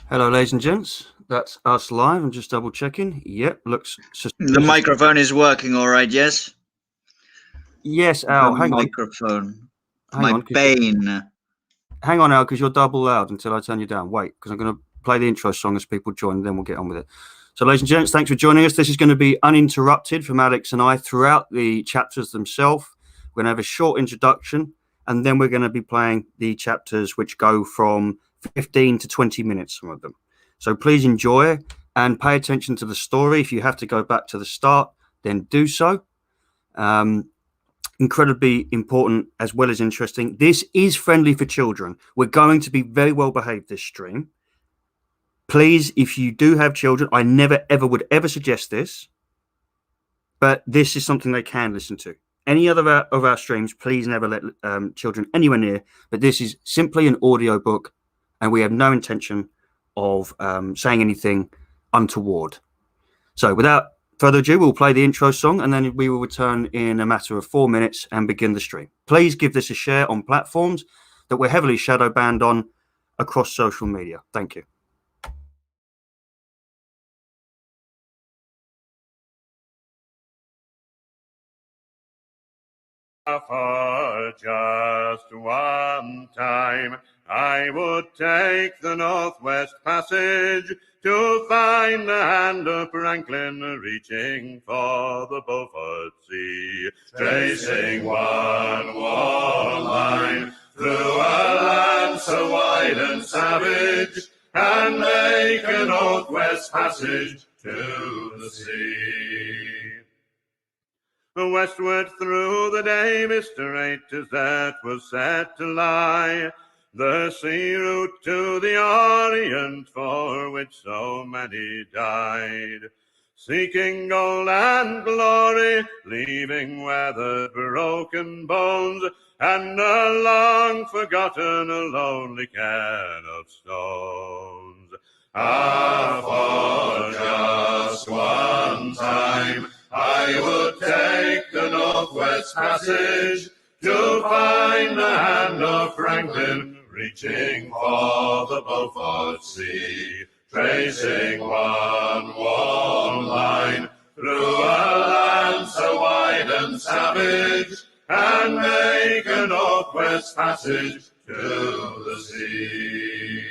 Hello, ladies and gents. That's us live. I'm just double checking. Yep, looks The suspicious. microphone is working all right, yes? Yes, The Al. microphone. It's Hang my on, bane. hang on, Al, because you're double loud until I turn you down. Wait, because I'm going to play the intro song as people join, and then we'll get on with it. So, ladies and gents, thanks for joining us. This is going to be uninterrupted from Alex and I throughout the chapters themselves. We're going to have a short introduction, and then we're going to be playing the chapters which go from 15 to 20 minutes, some of them. So please enjoy and pay attention to the story. If you have to go back to the start, then do so. Incredibly important as well as interesting. This is friendly for children. We're going to be very well behaved this stream. Please, if you do have children, I never ever would ever suggest this, but this is something they can listen to. Any other of our streams, please never let children anywhere near. But this is simply an audio book, and we have no intention of saying anything untoward. So without further ado, we'll play the intro song, and then we will return in a matter of 4 minutes and begin the stream. Please give this a share on platforms that we're heavily shadow banned on across social media. Thank you. For just one time, I would take the Northwest Passage to find the hand of Franklin reaching for the Beaufort Sea, tracing one warm line through a land so wide and savage, and make a Northwest Passage to the sea. Westward through the day, Mr. 8 to Z was set to lie, the sea route to the Orient for which so many died. Seeking gold and glory, leaving weathered, broken bones, and a long-forgotten, lonely cairn of stones. For just one time, I would take the Northwest Passage to find the hand of Franklin reaching for the Beaufort Sea, tracing one warm line through a land so wide and savage, and make a Northwest Passage to the sea.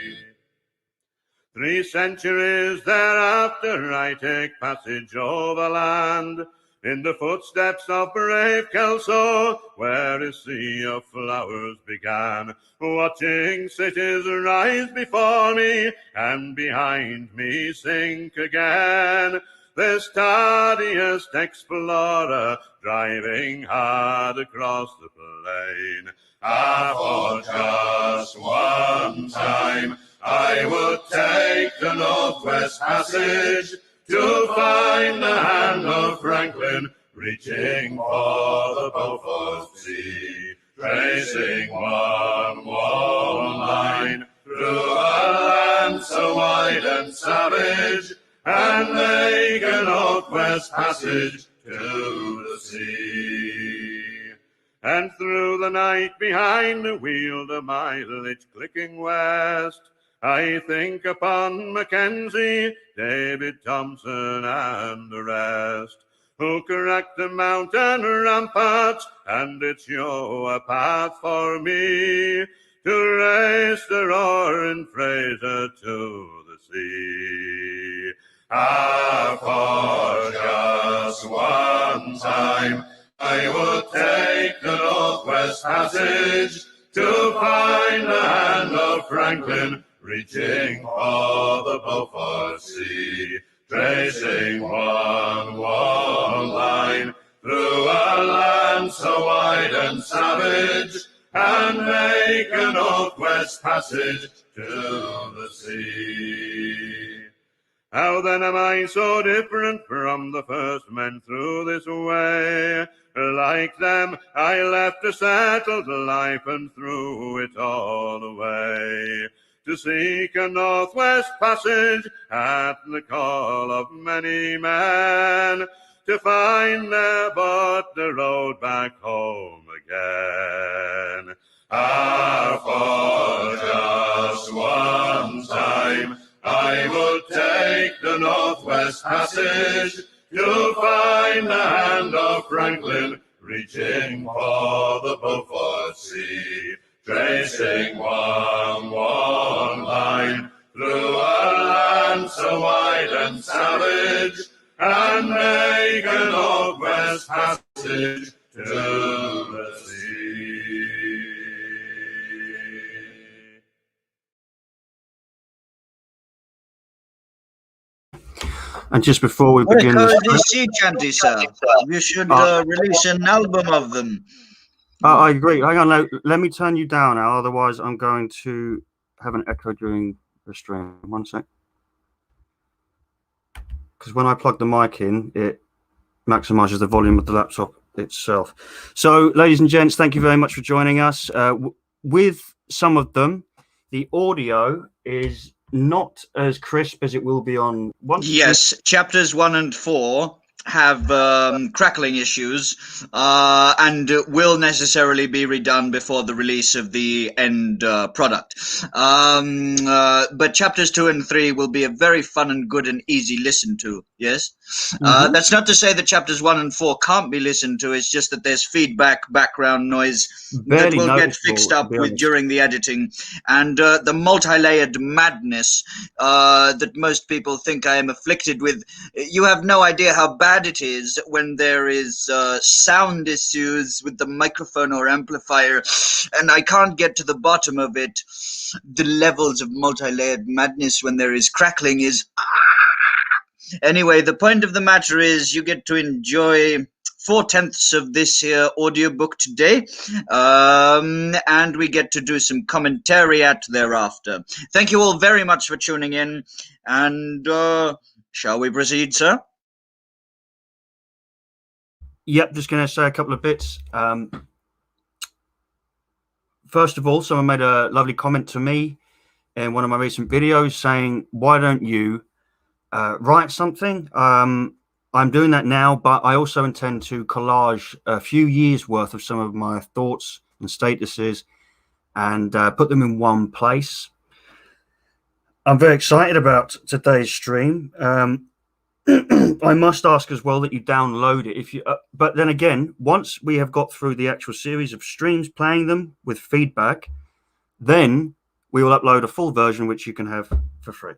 3 centuries thereafter I take passage overland, in the footsteps of brave Kelso, where a sea of flowers began, watching cities rise before me, and behind me sink again. This tardiest explorer, driving hard across the plain. For just one time, I would take the Northwest Passage to find the hand of Franklin reaching for the Beaufort Sea, tracing one warm line through a land so wide and savage, and make a Northwest Passage to the sea. And through the night behind the wheel, the mileage clicking west, I think upon Mackenzie, David Thompson, and the rest, who cracked the mountain ramparts, and did show a path for me to race the roaring Fraser to the sea. For just one time, I would take the Northwest Passage to find the hand of Franklin reaching for the Beaufort Sea, tracing one warm line through a land so wide and savage, and make a Northwest Passage to the sea. How then am I so different from the first men through this way? Like them, I left a settled life and threw it all away, to seek a Northwest Passage at the call of many men, to find there but the road back home again. For just one time, passage to find the hand of Franklin reaching for the Beaufort Sea, tracing one line through a land so wide and savage, and make a northwest passage to the sea. And just before we What a begin, cozy sea chanty, sir. You should release an album of them. I agree. Hang on, let me turn you down now. Otherwise, I'm going to have an echo during the stream. One sec. Because when I plug the mic in, it maximizes the volume of the laptop itself. So, ladies and gents, thank you very much for joining us. With some of them, the audio is not as crisp as it will be on one. Yes, chapters 1 and 4 have crackling issues and will necessarily be redone before the release of the end product. But chapters 2 and 3 will be a very fun and good and easy listen to, yes? That's not to say that chapters 1 and 4 can't be listened to, it's just that there's feedback, background noise that will get fixed up with during the editing. And the multi-layered madness that most people think I am afflicted with, you have no idea how bad it is when there is sound issues with the microphone or amplifier, and I can't get to the bottom of it. The levels of multi-layered madness when there is crackling is... Anyway, the point of the matter is you get to enjoy 4/10 of this here audiobook today, and we get to do some commentariat thereafter. Thank you all very much for tuning in, and shall we proceed, sir? Yep, just going to say a couple of bits. First of all, someone made a lovely comment to me in one of my recent videos saying, why don't you write something? I'm doing that now, but I also intend to collage a few years worth of some of my thoughts and statuses and put them in one place. I'm very excited about today's stream. I must ask as well that you download it. If you, but then again, once we have got through the actual series of streams, playing them with feedback, then we will upload a full version which you can have for free.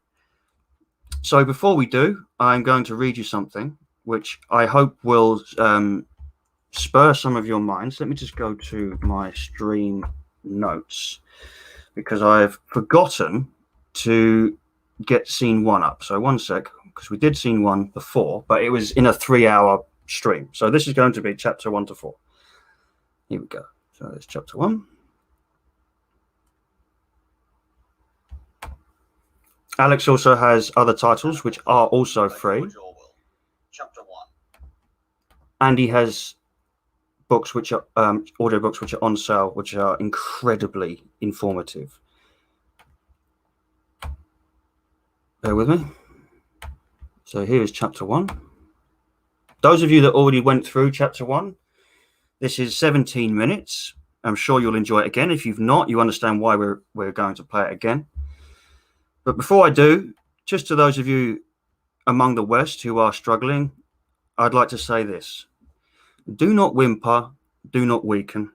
So before we do, I'm going to read you something which I hope will spur some of your minds. Let me just go to my stream notes because I've forgotten to get scene 1 up. So one sec, because we did scene 1 before, but it was in a 3-hour stream. So this is going to be chapter 1 to 4. Here we go. So there's chapter 1. Alex also has other titles which are also free. George Orwell, chapter 1. And he has books which are audiobooks which are on sale, which are incredibly informative. Bear with me. So here is chapter 1. Those of you that already went through chapter 1, this is 17 minutes. I'm sure you'll enjoy it again. If you've not, you understand why we're going to play it again. But before I do, just to those of you among the West who are struggling, I'd like to say this. Do not whimper, do not weaken.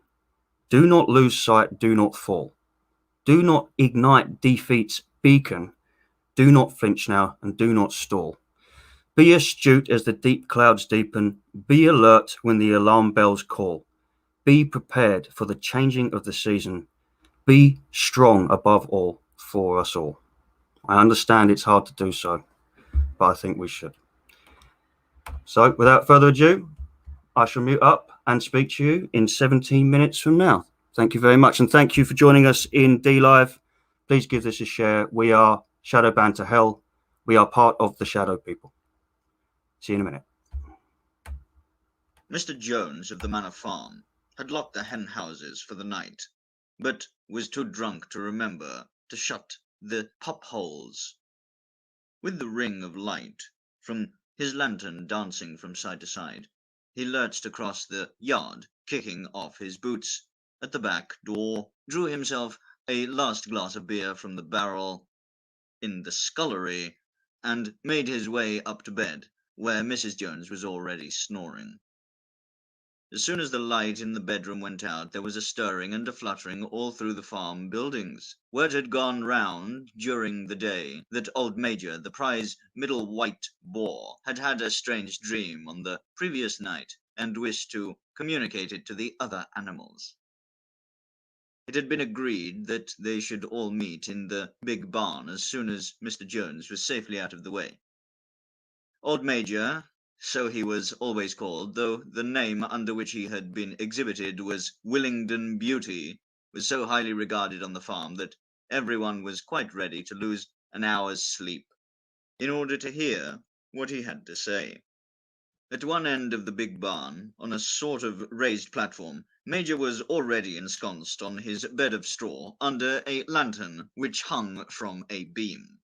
Do not lose sight, do not fall. Do not ignite defeat's beacon. Do not flinch now, and do not stall. Be astute as the deep clouds deepen. Be alert when the alarm bells call. Be prepared for the changing of the season. Be strong above all for us all. I understand it's hard to do so, but I think we should. So without further ado, I shall mute up and speak to you in 17 minutes from now. Thank you very much, and thank you for joining us in D Live. Please give this a share. We are Shadowbound to Hell. We are part of the Shadow People. See you in a minute. Mr. Jones of the Manor Farm had locked the hen houses for the night, but was too drunk to remember to shut the pop holes. With the ring of light from his lantern dancing from side to side, he lurched across the yard, kicking off his boots. At the back door, drew himself a last glass of beer from the barrel. In the scullery, and made his way up to bed, where Mrs. Jones was already snoring. As soon as the light in the bedroom went out, there was a stirring and a fluttering all through the farm buildings. Word had gone round during the day that old Major, the prize middle white boar, had had a strange dream on the previous night, and wished to communicate it to the other animals. It had been agreed that they should all meet in the big barn as soon as Mr. Jones was safely out of the way. Old Major, so he was always called, though the name under which he had been exhibited was Willingdon Beauty, was so highly regarded on the farm that everyone was quite ready to lose an hour's sleep in order to hear what he had to say. At one end of the big barn, on a sort of raised platform, Major was already ensconced on his bed of straw under a lantern which hung from a beam.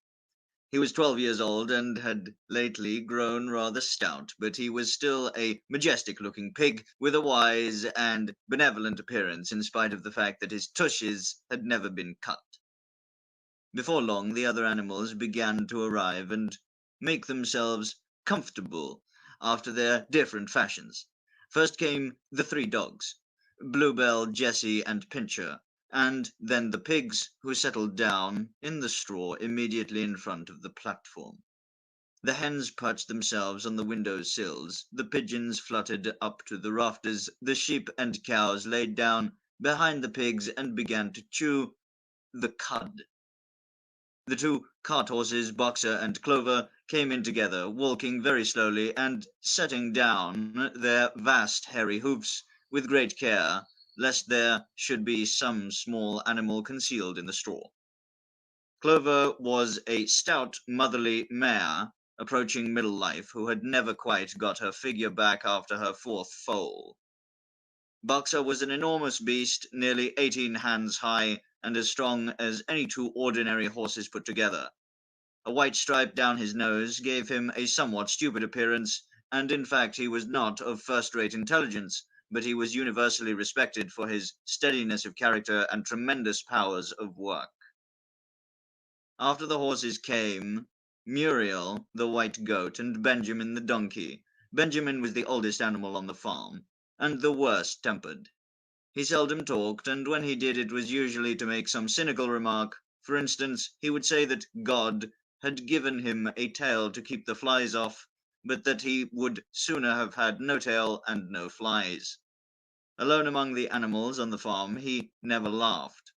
He was 12 years old and had lately grown rather stout, but he was still a majestic-looking pig with a wise and benevolent appearance in spite of the fact that his tushes had never been cut. Before long, the other animals began to arrive and make themselves comfortable after their different fashions. First came the 3 dogs, Bluebell, Jessie, and Pincher, and then the pigs, who settled down in the straw immediately in front of the platform. The hens perched themselves on the window sills, the pigeons fluttered up to the rafters, the sheep and cows laid down behind the pigs and began to chew the cud. The 2 cart horses, Boxer and Clover, came in together, walking very slowly and setting down their vast hairy hoofs with great care, lest there should be some small animal concealed in the straw. Clover was a stout, motherly mare, approaching middle life, who had never quite got her figure back after her 4th foal. Boxer was an enormous beast, nearly 18 hands high, and as strong as any 2 ordinary horses put together. A white stripe down his nose gave him a somewhat stupid appearance, and in fact he was not of first-rate intelligence, but he was universally respected for his steadiness of character and tremendous powers of work. After the horses came Muriel, the white goat, and Benjamin the donkey. Benjamin was the oldest animal on the farm, and the worst tempered. He seldom talked, and when he did it was usually to make some cynical remark. For instance, he would say that God had given him a tail to keep the flies off, but that he would sooner have had no tail and no flies. Alone among the animals on the farm, he never laughed.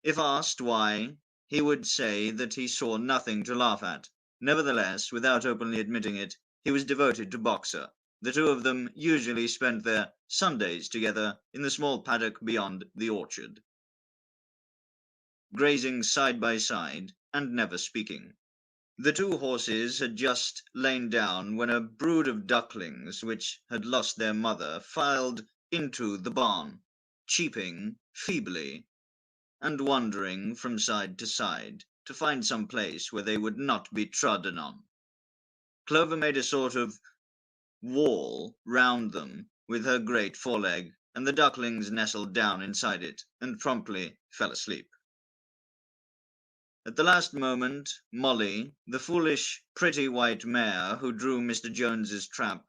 If asked why, he would say that he saw nothing to laugh at. Nevertheless, without openly admitting it, he was devoted to Boxer. The 2 of them usually spent their Sundays together in the small paddock beyond the orchard, grazing side by side and never speaking. The 2 horses had just lain down when a brood of ducklings, which had lost their mother, filed into the barn, cheeping feebly and wandering from side to side to find some place where they would not be trodden on. Clover made a sort of wall round them with her great foreleg, and the ducklings nestled down inside it and promptly fell asleep. At the last moment, Molly, the foolish, pretty white mare who drew Mr. Jones's trap,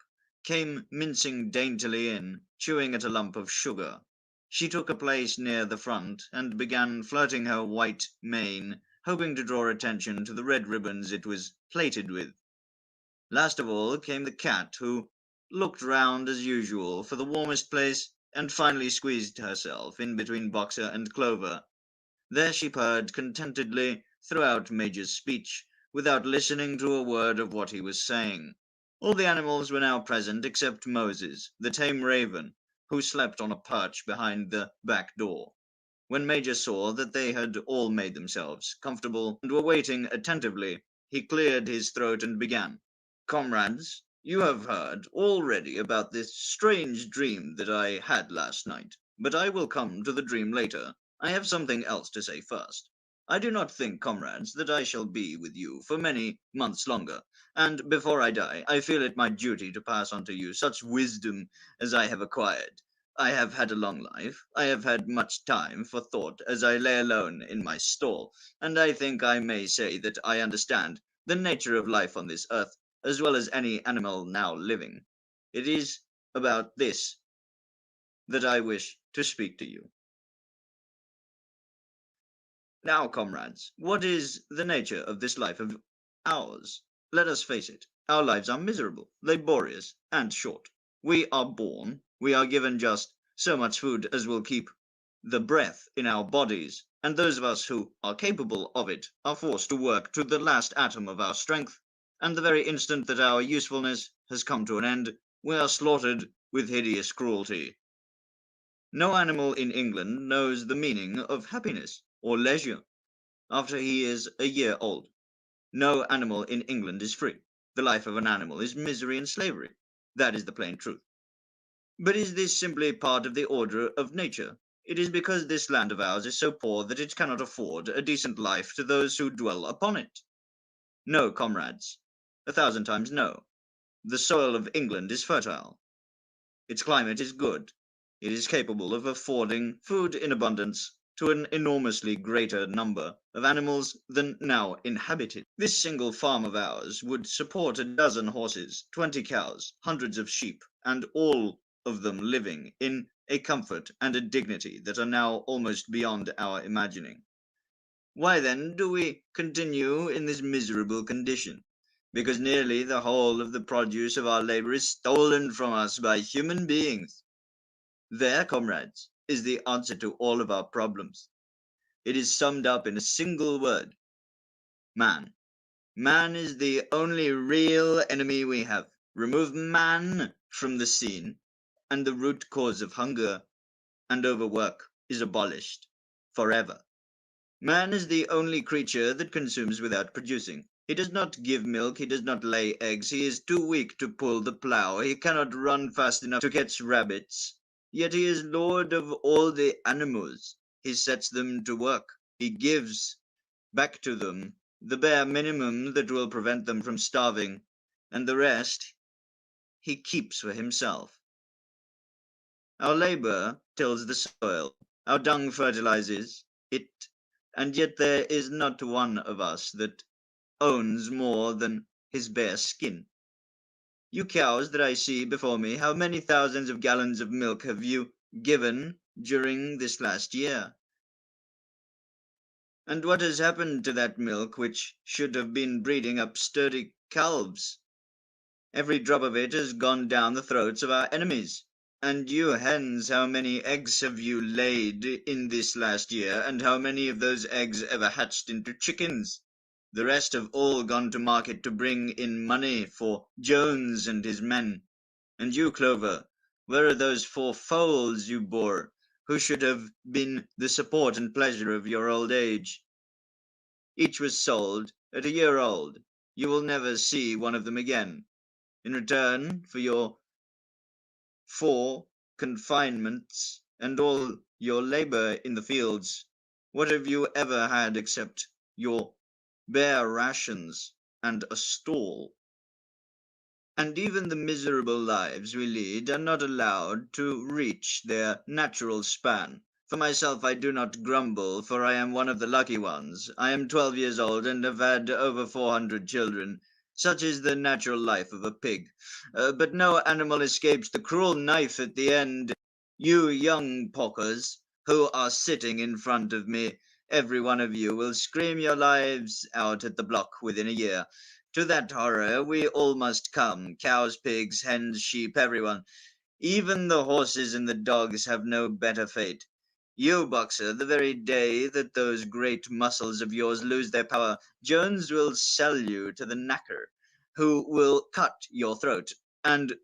came mincing daintily in, chewing at a lump of sugar. She took a place near the front and began flirting her white mane, hoping to draw attention to the red ribbons it was plaited with. Last of all came the cat, who looked round as usual for the warmest place, and finally squeezed herself in between Boxer and Clover. There she purred contentedly throughout Major's speech, without listening to a word of what he was saying. All the animals were now present except Moses, the tame raven, who slept on a perch behind the back door. When Major saw that they had all made themselves comfortable and were waiting attentively, he cleared his throat and began. "Comrades, you have heard already about this strange dream that I had last night, but I will come to the dream later. I have something else to say first. I do not think, comrades, that I shall be with you for many months longer, and before I die, I feel it my duty to pass on to you such wisdom as I have acquired. I have had a long life, I have had much time for thought as I lay alone in my stall, and I think I may say that I understand the nature of life on this earth, as well as any animal now living. It is about this that I wish to speak to you. Now, comrades, what is the nature of this life of ours? Let us face it, our lives are miserable, laborious, and short. We are born, we are given just so much food as will keep the breath in our bodies, and those of us who are capable of it are forced to work to the last atom of our strength, and the very instant that our usefulness has come to an end, we are slaughtered with hideous cruelty. No animal in England knows the meaning of happiness or leisure after he is a year old. No animal in England is free. The life of an animal is misery and slavery. That is the plain truth. But is this simply part of the order of nature? It is because this land of ours is so poor that it cannot afford a decent life to those who dwell upon it. No, comrades, 1,000 times no. The soil of England is fertile. Its climate is good. It is capable of affording food in abundance to an enormously greater number of animals than now inhabit it. This single farm of ours would support a dozen horses, 20 cows, hundreds of sheep, and all of them living in a comfort and a dignity that are now almost beyond our imagining. Why then do we continue in this miserable condition? Because nearly the whole of the produce of our labor is stolen from us by human beings. There, comrades, is the answer to all of our problems. It is summed up in a single word: man. Man is the only real enemy we have. Remove man from the scene, and the root cause of hunger and overwork is abolished forever. Man is the only creature that consumes without producing. He does not give milk, he does not lay eggs, he is too weak to pull the plough, he cannot run fast enough to catch rabbits. Yet he is lord of all the animals. He sets them to work. He gives back to them the bare minimum that will prevent them from starving, and the rest he keeps for himself. Our labor tills the soil, our dung fertilizes it, and yet there is not one of us that owns more than his bare skin. You cows that I see before me, how many thousands of gallons of milk have you given during this last year? And what has happened to that milk which should have been breeding up sturdy calves? Every drop of it has gone down the throats of our enemies. And you hens, how many eggs have you laid in this last year, and how many of those eggs ever hatched into chickens? The rest have all gone to market to bring in money for Jones and his men. And you, Clover, where are those 4 foals you bore, who should have been the support and pleasure of your old age? Each was sold at a year old. You will never see one of them again. In return for your 4 confinements and all your labor in the fields, what have you ever had except your bare rations and a stall? And even the miserable lives we lead are not allowed to reach their natural span. For myself, I do not grumble, for I am one of the lucky ones. I am 12 years old and have had over 400 children. Such is the natural life of a pig. But no animal escapes the cruel knife at the end. You young porkers, who are sitting in front of me, every one of you will scream your lives out at the block within a year. To that horror we all must come, cows, pigs, hens, sheep, everyone. Even the horses and the dogs have no better fate. You, Boxer, the very day that those great muscles of yours lose their power, Jones will sell you to the knacker, who will cut your throat and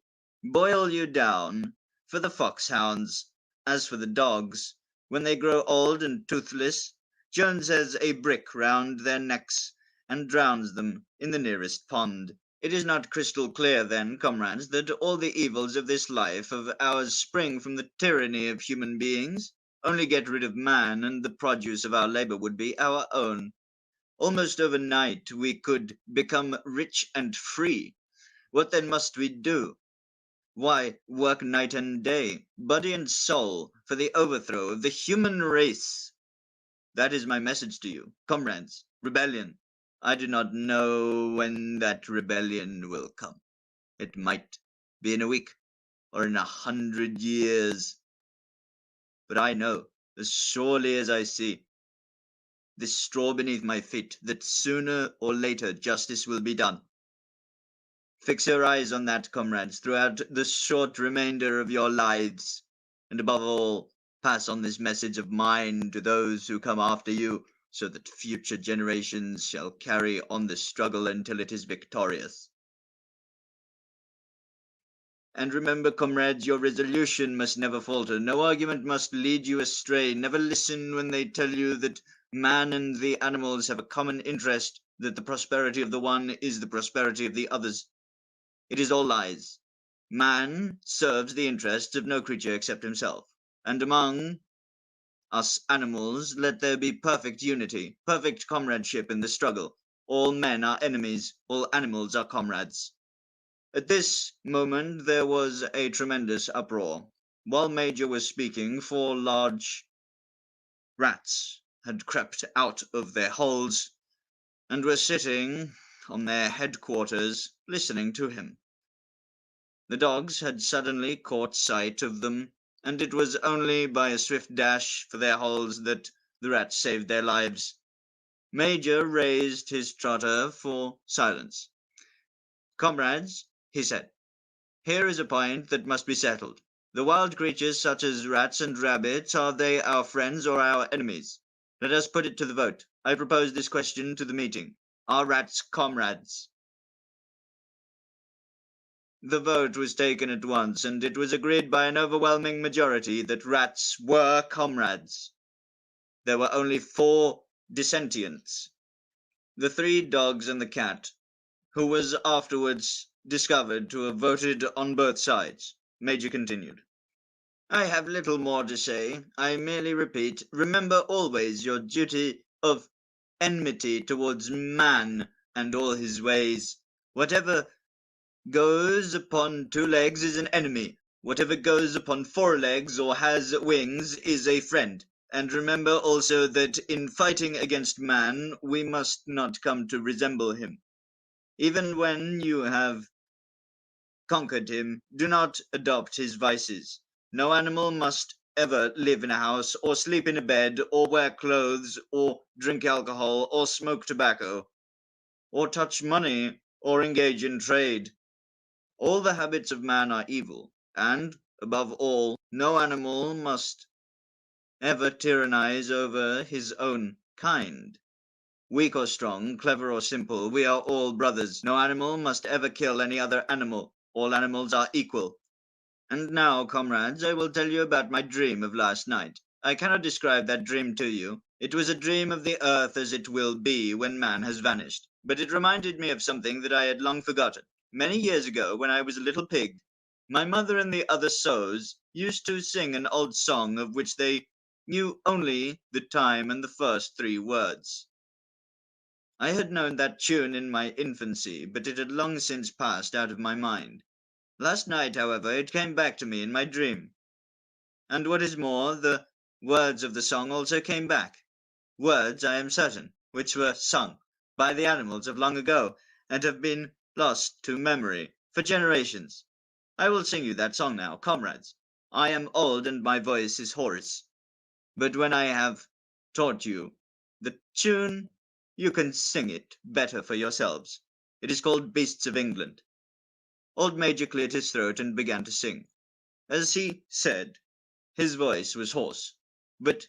boil you down for the foxhounds. As for the dogs, when they grow old and toothless, Jones has a brick round their necks and drowns them in the nearest pond. It is not crystal clear, then, comrades, that all the evils of this life of ours spring from the tyranny of human beings? Only get rid of man, and the produce of our labor would be our own. Almost overnight we could become rich and free. What then must we do? Why, work night and day, body and soul, for the overthrow of the human race. That is my message to you, comrades. Rebellion. I do not know when that rebellion will come. It might be in a week or in 100 years. But I know, as surely as I see this straw beneath my feet, that sooner or later justice will be done. Fix your eyes on that, comrades, throughout the short remainder of your lives, and above all, pass on this message of mine to those who come after you, so that future generations shall carry on the struggle until it is victorious. And remember, comrades, your resolution must never falter. No argument must lead you astray. Never listen when they tell you that man and the animals have a common interest, that the prosperity of the one is the prosperity of the others. It is all lies. Man serves the interests of no creature except himself. And among us animals, let there be perfect unity, perfect comradeship in the struggle. All men are enemies, all animals are comrades. At this moment there was a tremendous uproar. While Major was speaking, 4 large rats had crept out of their holes and were sitting on their headquarters listening to him. The dogs had suddenly caught sight of them, and it was only by a swift dash for their holes that the rats saved their lives. Major raised his trotter for silence. "Comrades," he said, "here is a point that must be settled. The wild creatures such as rats and rabbits, are they our friends or our enemies? Let us put it to the vote. I propose this question to the meeting. Are rats comrades?" The vote was taken at once, and it was agreed by an overwhelming majority that rats were comrades. There were only 4 dissentients: the 3 dogs and the cat, who was afterwards discovered to have voted on both sides. Major continued. "I have little more to say. I merely repeat, remember always your duty of enmity towards man and all his ways. Whatever goes upon 2 legs is an enemy. Whatever goes upon 4 legs or has wings is a friend. And remember also that in fighting against man, we must not come to resemble him. Even when you have conquered him, do not adopt his vices. No animal must ever live in a house, or sleep in a bed, or wear clothes, or drink alcohol, or smoke tobacco, or touch money, or engage in trade. All the habits of man are evil, and, above all, no animal must ever tyrannize over his own kind. Weak or strong, clever or simple, we are all brothers. No animal must ever kill any other animal. All animals are equal. And now, comrades, I will tell you about my dream of last night. I cannot describe that dream to you. It was a dream of the earth as it will be when man has vanished. But it reminded me of something that I had long forgotten. Many years ago, when I was a little pig, my mother and the other sows used to sing an old song of which they knew only the time and the first 3 words. I had known that tune in my infancy, but it had long since passed out of my mind. Last night, however, it came back to me in my dream. And what is more, the words of the song also came back. Words, I am certain, which were sung by the animals of long ago, and have been lost to memory for generations. I will sing you that song now, comrades. I am old and my voice is hoarse, but when I have taught you the tune, you can sing it better for yourselves. It is called Beasts of England. Old Major cleared his throat and began to sing. As he said, his voice was hoarse, but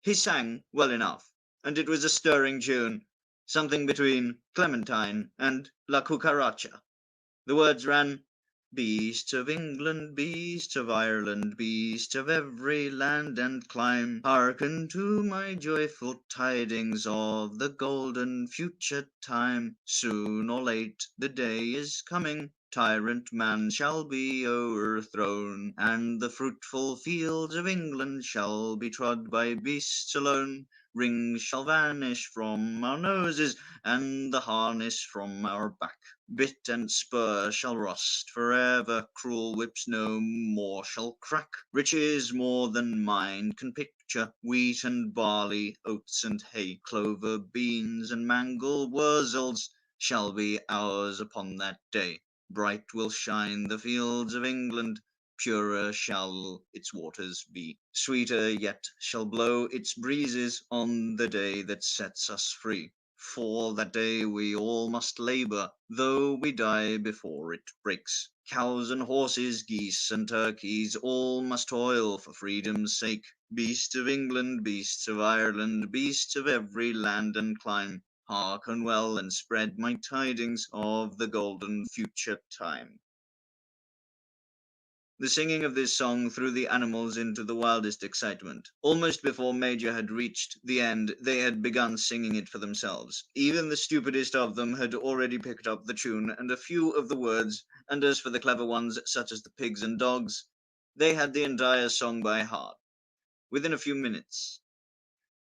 he sang well enough, and it was a stirring tune, something between Clementine and La Cucaracha. The words ran, "Beasts of England, beasts of Ireland, beasts of every land and clime, hearken to my joyful tidings of the golden future time. Soon or late the day is coming, tyrant man shall be o'erthrown, and the fruitful fields of England shall be trod by beasts alone. Rings shall vanish from our noses, and the harness from our back. Bit and spur shall rust forever, cruel whips no more shall crack. Riches more than mind can picture, wheat and barley, oats and hay, clover, beans, and mangel wurzels shall be ours upon that day. Bright will shine the fields of England, purer shall its waters be, sweeter yet shall blow its breezes on the day that sets us free. For that day we all must labour, though we die before it breaks. Cows and horses, geese and turkeys, all must toil for freedom's sake. Beasts of England, beasts of Ireland, beasts of every land and clime, hearken well and spread my tidings of the golden future time. The singing of this song threw the animals into the wildest excitement. Almost before Major had reached the end, they had begun singing it for themselves. Even the stupidest of them had already picked up the tune and a few of the words, and as for the clever ones, such as the pigs and dogs, they had the entire song by heart, within a few minutes.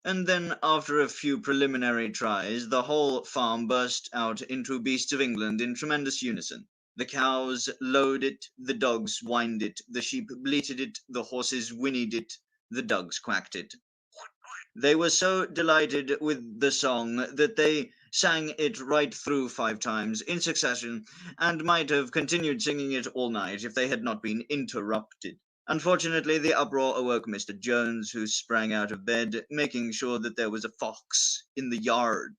And then, after a few preliminary tries, the whole farm burst out into Beasts of England in tremendous unison. The cows lowed it, the dogs whined it, the sheep bleated it, the horses whinnied it, the dogs quacked it. They were so delighted with the song that they sang it right through 5 times in succession, and might have continued singing it all night if they had not been interrupted. Unfortunately, the uproar awoke Mr. Jones, who sprang out of bed, making sure that there was a fox in the yard.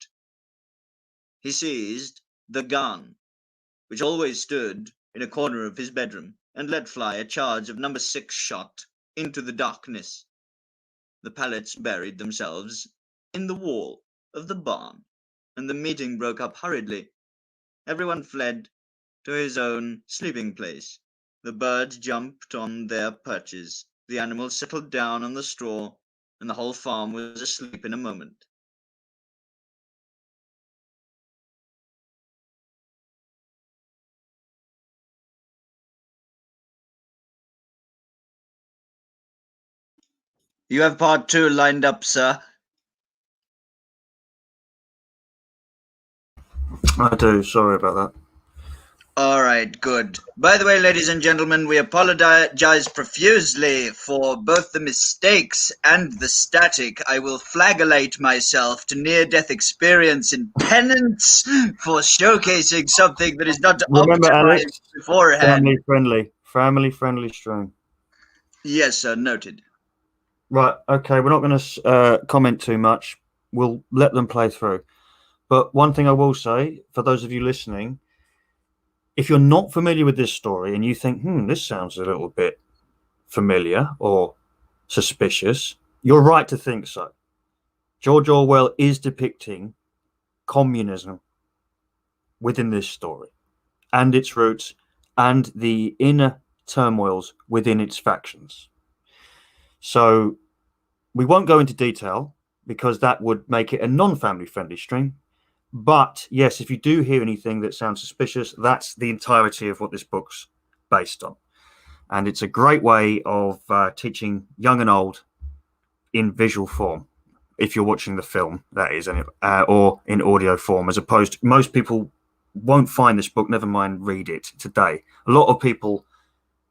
He seized the gun, which always stood in a corner of his bedroom, and let fly a charge of number 6 shot into the darkness. The pellets buried themselves in the wall of the barn, and the meeting broke up hurriedly. Everyone fled to his own sleeping place. The birds jumped on their perches, the animals settled down on the straw, and the whole farm was asleep in a moment. You have part 2 lined up, sir. I do. Sorry about that. All right, good. By the way, ladies and gentlemen, we apologize profusely for both the mistakes and the static. I will flagellate myself to near-death experience in penance for showcasing something that is not Remember, optimized Alex, beforehand. family friendly stream. Yes, sir, noted. Right. Okay. We're not going to comment too much. We'll let them play through. But one thing I will say, for those of you listening, if you're not familiar with this story and you think, this sounds a little bit familiar or suspicious, you're right to think so. George Orwell is depicting communism within this story and its roots and the inner turmoils within its factions. So we won't go into detail because that would make it a non-family friendly stream. But yes, if you do hear anything that sounds suspicious, that's the entirety of what this book's based on. And it's a great way of teaching young and old in visual form, if you're watching the film, that is, or in audio form, as opposed to most people won't find this book, never mind read it today. A lot of people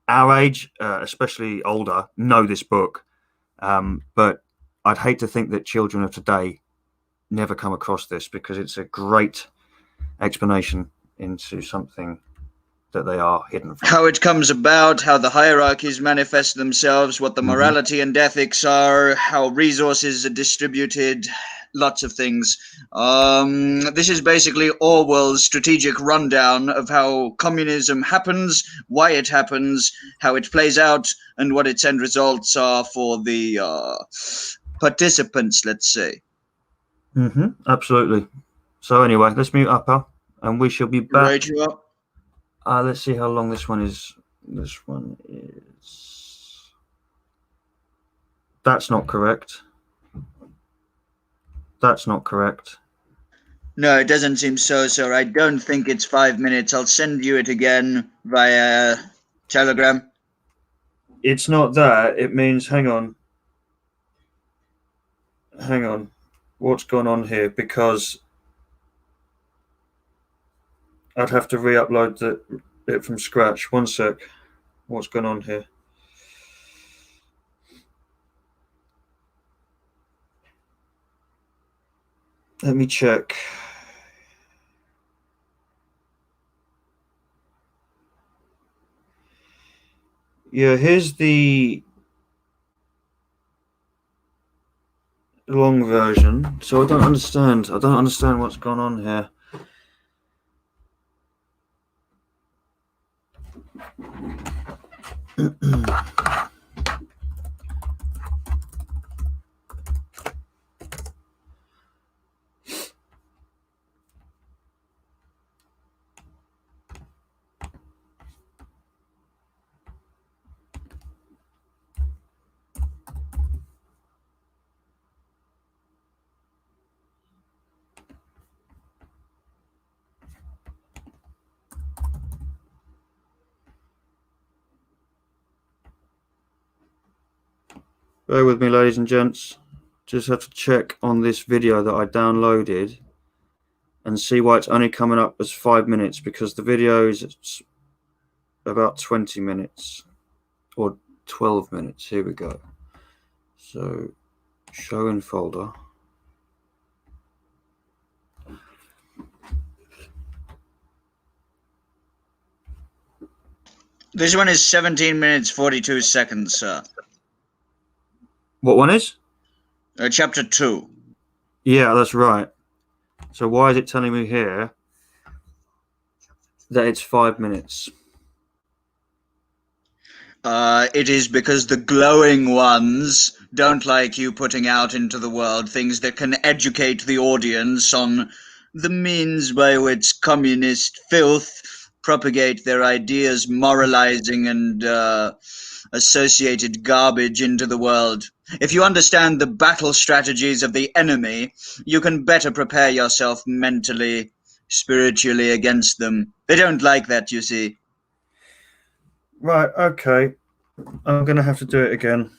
our age, especially older, know this book. But I'd hate to think that children of today never come across this because it's a great explanation into something that they are hidden from. How it comes about, how the hierarchies manifest themselves, what the morality and ethics are, how resources are distributed, lots of things. This is basically Orwell's strategic rundown of how communism happens, why it happens, how it plays out, and what its end results are for the participants, let's say. Absolutely. So anyway, let's mute up, and we shall be back. Right, you up. Let's see how long this one is. This one is... That's not correct. That's not correct. No, it doesn't seem so, sir. I don't think it's 5 minutes. I'll send you it again via Telegram. It's not that. It means, hang on. What's going on here? Because I'd have to re-upload it from scratch. One sec. What's going on here? Let me check. Yeah, here's the long version. So I don't understand. I don't understand what's going on here. Bear with me, ladies and gents. Just have to check on this video that I downloaded and see why it's only coming up as 5 minutes, because the video is about 20 minutes or 12 minutes. Here we go. So, show in folder. This one is 17 minutes 42 seconds, sir. What one is? Chapter 2. Yeah, that's right. So why is it telling me here that it's 5 minutes? It is because the glowing ones don't like you putting out into the world things that can educate the audience on the means by which communist filth propagate their ideas, moralizing and associated garbage into the world. If you understand the battle strategies of the enemy, you can better prepare yourself mentally, spiritually against them. They don't like that, you see. Right, okay. I'm going to have to do it again.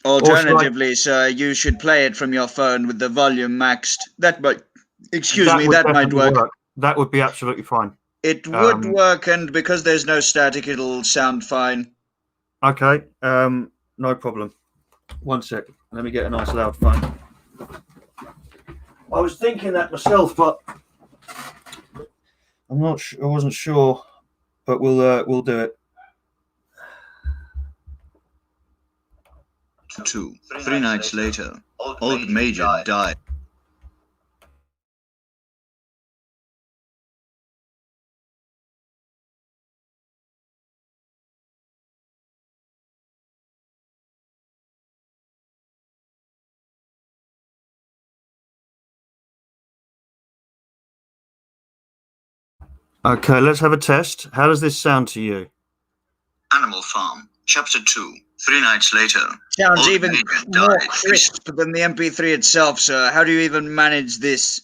Alternatively, sir, you should play it from your phone with the volume maxed. That might, that might work. That would be absolutely fine. It would work, and because there's no static, it'll sound fine. Okay, no problem. One sec. Let me get a nice loud phone. I was thinking that myself, but I'm not. I wasn't sure, but we'll do it. 3 nights later, old Major died. Okay, let's have a test. How does this sound to you? Animal Farm, Chapter 2. 3 nights later. Sounds even more crisp than the MP3 itself, sir. How do you even manage this?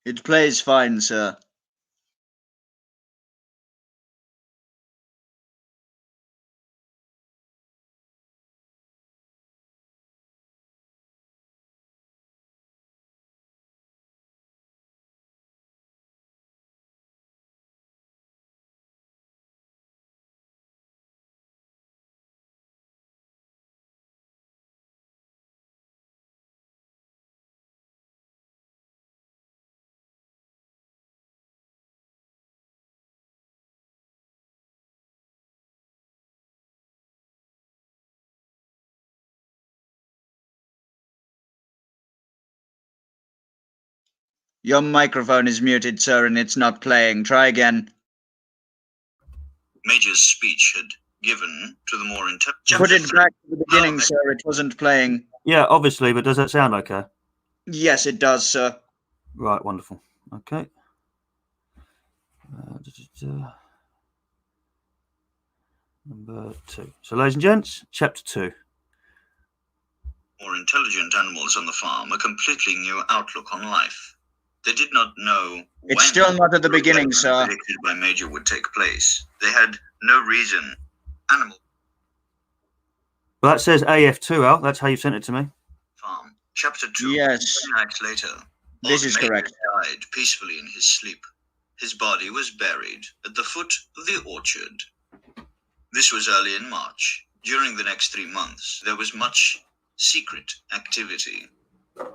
It plays fine, sir. Your microphone is muted, sir, and it's not playing. Try again. Major's speech had given to the more intelligent. Put it back to the beginning, sir. It wasn't playing. Yeah, obviously, but does that sound okay? Yes, it does, sir. Right, wonderful. Okay. Number 2. So, ladies and gents, chapter 2. More intelligent animals on the farm, a completely new outlook on life. They did not know It's when still not at the beginning, rebellion sir. predicted by Major would take place. They had no reason. Animal Well, that says AF2, Al. That's how you sent it to me. Farm. Chapter 2. Yes. 3 nights later, This old is Major correct. died peacefully in his sleep. His body was buried at the foot of the orchard. This was early in March. During the next 3 months, there was much secret activity.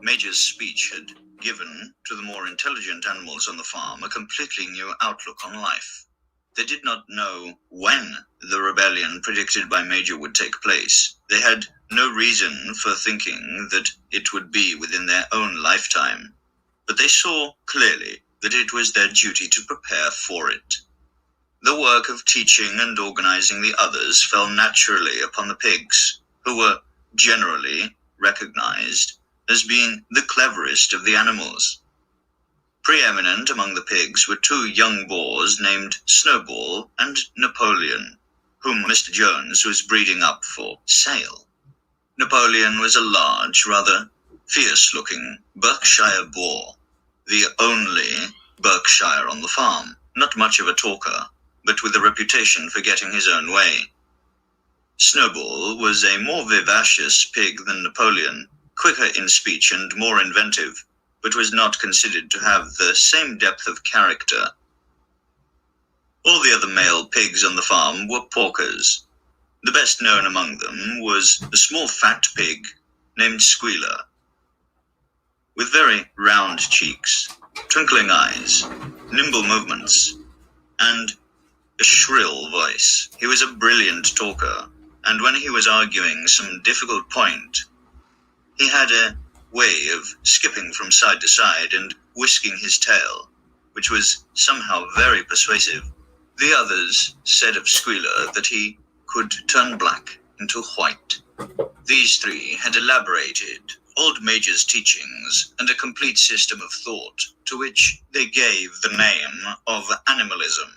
Major's speech had given to the more intelligent animals on the farm a completely new outlook on life. They did not know when the rebellion predicted by Major would take place. They had no reason for thinking that it would be within their own lifetime, but they saw clearly that it was their duty to prepare for it. The work of teaching and organizing the others fell naturally upon the pigs, who were generally recognized as being the cleverest of the animals. Preeminent among the pigs were 2 young boars named Snowball and Napoleon, whom Mr. Jones was breeding up for sale. Napoleon was a large, rather fierce-looking Berkshire boar, the only Berkshire on the farm, not much of a talker, but with a reputation for getting his own way. Snowball was a more vivacious pig than Napoleon, quicker in speech and more inventive, but was not considered to have the same depth of character. All the other male pigs on the farm were porkers. The best known among them was a small fat pig named Squealer. With very round cheeks, twinkling eyes, nimble movements, and a shrill voice, he was a brilliant talker, and when he was arguing some difficult point, he had a way of skipping from side to side and whisking his tail, which was somehow very persuasive. The others said of Squealer that he could turn black into white. These 3 had elaborated old Major's teachings and a complete system of thought, to which they gave the name of animalism.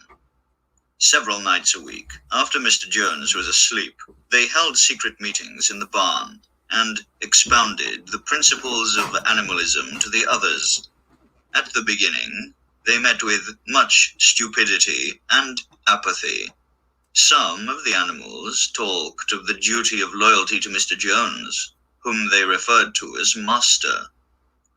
Several nights a week, after Mr. Jones was asleep, they held secret meetings in the barn and expounded the principles of animalism to the others. At the beginning, they met with much stupidity and apathy. Some of the animals talked of the duty of loyalty to Mr. Jones, whom they referred to as Master,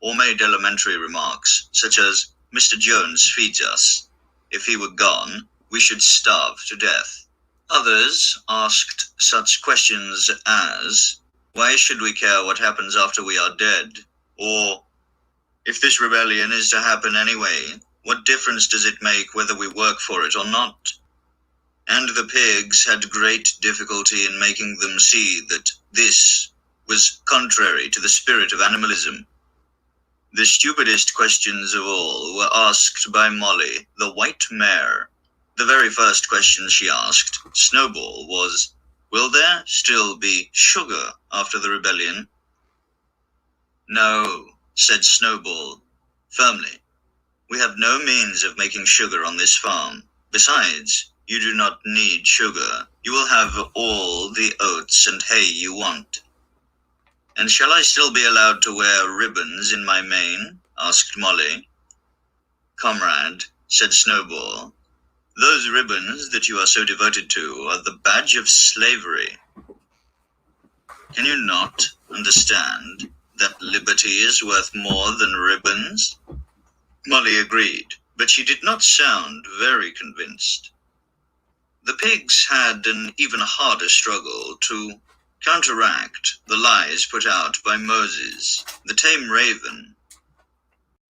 or made elementary remarks such as, "Mr. Jones feeds us. If he were gone, we should starve to death." Others asked such questions as, "Why should we care what happens after we are dead?" Or, "If this rebellion is to happen anyway, what difference does it make whether we work for it or not?" And the pigs had great difficulty in making them see that this was contrary to the spirit of animalism. The stupidest questions of all were asked by Molly, the white mare. The very first question she asked Snowball was, "Will there still be sugar after the rebellion?" "No," said Snowball firmly. "We have no means of making sugar on this farm. Besides, you do not need sugar. You will have all the oats and hay you want." "And shall I still be allowed to wear ribbons in my mane?" asked Molly. "Comrade," said Snowball, "those ribbons that you are so devoted to are the badge of slavery. Can you not understand that liberty is worth more than ribbons?" Molly agreed, but she did not sound very convinced. The pigs had an even harder struggle to counteract the lies put out by Moses, the tame raven.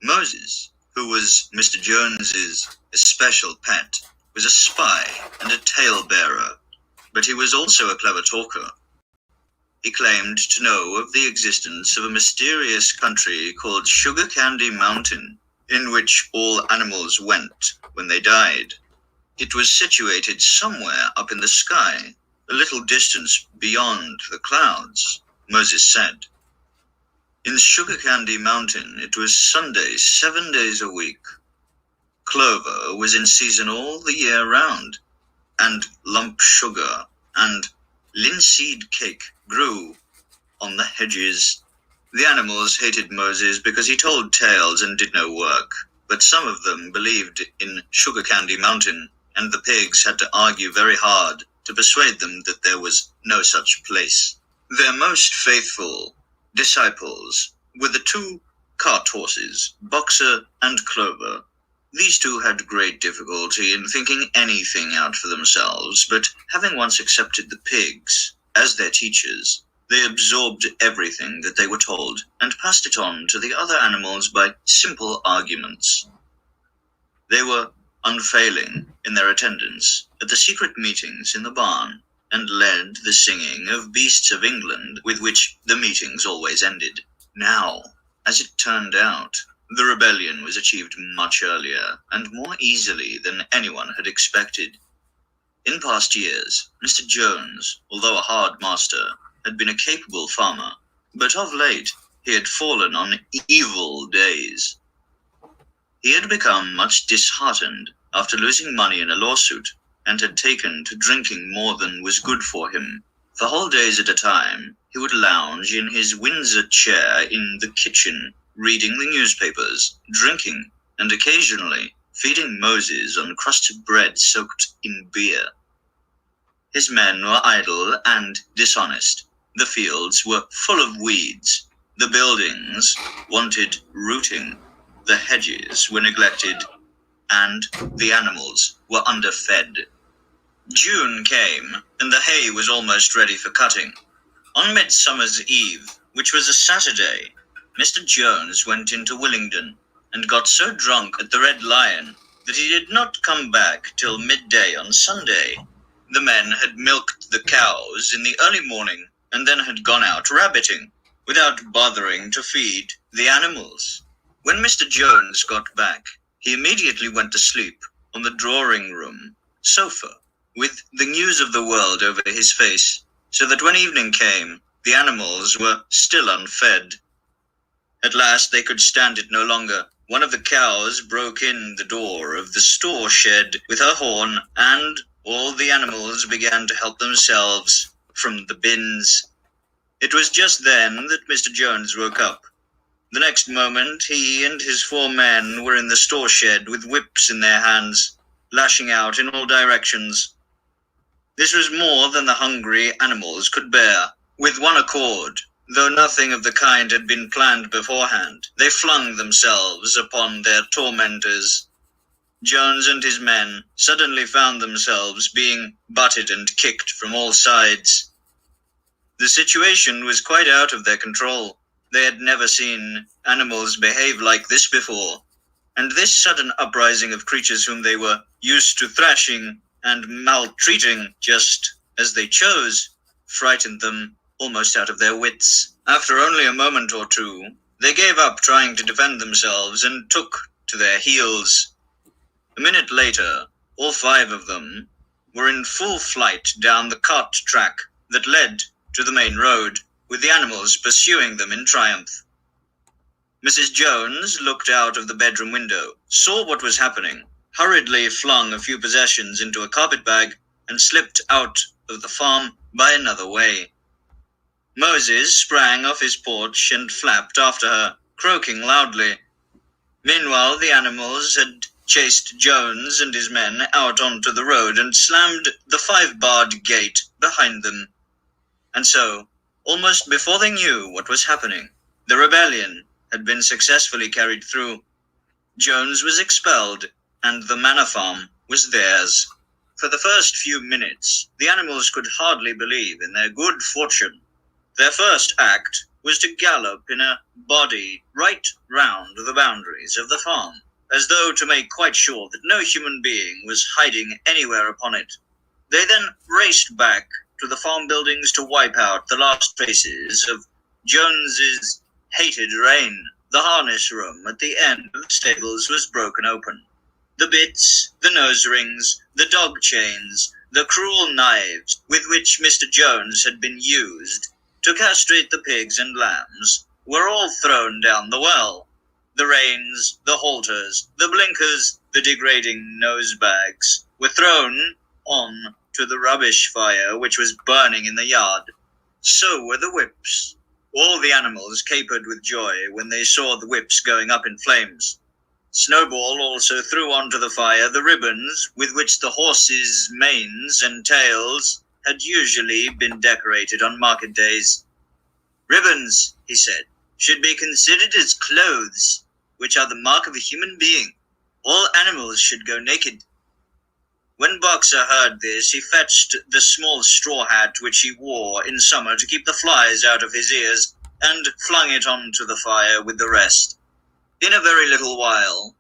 Moses, who was Mr. Jones's especial pet, was a spy and a tale-bearer, but he was also a clever talker. He claimed to know of the existence of a mysterious country called Sugar Candy Mountain, in which all animals went when they died. It was situated somewhere up in the sky, a little distance beyond the clouds, Moses said. In Sugar Candy Mountain, it was Sunday 7 days a week. Clover was in season all the year round, and lump sugar and linseed cake grew on the hedges. The animals hated Moses because he told tales and did no work, but some of them believed in Sugar Candy Mountain, and the pigs had to argue very hard to persuade them that there was no such place. Their most faithful disciples were the two cart horses, Boxer and Clover. These two had great difficulty in thinking anything out for themselves, but having once accepted the pigs as their teachers, they absorbed everything that they were told and passed it on to the other animals by simple arguments. They were unfailing in their attendance at the secret meetings in the barn and led the singing of Beasts of England with which the meetings always ended. Now, as it turned out, the rebellion was achieved much earlier and more easily than anyone had expected. In past years, Mr. Jones, although a hard master, had been a capable farmer, but of late he had fallen on evil days. He had become much disheartened after losing money in a lawsuit, and had taken to drinking more than was good for him. For whole days at a time, he would lounge in his Windsor chair in the kitchen, reading the newspapers, drinking, and occasionally feeding Moses on crusts of bread soaked in beer. His men were idle and dishonest. The fields were full of weeds. The buildings wanted rooting. The hedges were neglected, and the animals were underfed. June came, and the hay was almost ready for cutting. On Midsummer's Eve, which was a Saturday, Mr. Jones went into Willingdon and got so drunk at the Red Lion that he did not come back till midday on Sunday. The men had milked the cows in the early morning and then had gone out rabbiting, without bothering to feed the animals. When Mr. Jones got back, he immediately went to sleep on the drawing-room sofa, with the news of the world over his face, so that when evening came, the animals were still unfed. At last they could stand it no longer. One of the cows broke in the door of the store shed with her horn, and all the animals began to help themselves from the bins. It was just then that Mr. Jones woke up. The next moment, he and his 4 men were in the store shed with whips in their hands, lashing out in all directions. This was more than the hungry animals could bear. With one accord, though nothing of the kind had been planned beforehand, they flung themselves upon their tormentors. Jones and his men suddenly found themselves being butted and kicked from all sides. The situation was quite out of their control. They had never seen animals behave like this before, and this sudden uprising of creatures whom they were used to thrashing and maltreating just as they chose frightened them almost out of their wits. After only a moment or two, they gave up trying to defend themselves and took to their heels. A minute later, all 5 of them were in full flight down the cart track that led to the main road, with the animals pursuing them in triumph. Mrs. Jones looked out of the bedroom window, saw what was happening, hurriedly flung a few possessions into a carpet-bag, and slipped out of the farm by another way. Moses sprang off his porch and flapped after her, croaking loudly. Meanwhile, the animals had chased Jones and his men out onto the road and slammed the 5-barred gate behind them. And so, almost before they knew what was happening, the rebellion had been successfully carried through. Jones was expelled, and the manor farm was theirs. For the first few minutes, the animals could hardly believe in their good fortune. Their first act was to gallop in a body right round the boundaries of the farm, as though to make quite sure that no human being was hiding anywhere upon it. They then raced back to the farm buildings to wipe out the last traces of Jones's hated reign. The harness room at the end of the stables was broken open. The bits, the nose rings, the dog chains, the cruel knives with which Mr. Jones had been used to castrate the pigs and lambs were all thrown down the well. The reins, the halters, the blinkers, the degrading nose bags were thrown on to the rubbish fire which was burning in the yard. So were the whips. All the animals capered with joy when they saw the whips going up in flames. Snowball also threw onto the fire the ribbons with which the horses' manes and tails had usually been decorated on market days. "Ribbons," he said, "should be considered as clothes, which are the mark of a human being. All animals should go naked." When Boxer heard this, he fetched the small straw hat which he wore in summer to keep the flies out of his ears, and flung it onto the fire with the rest. In a very little while,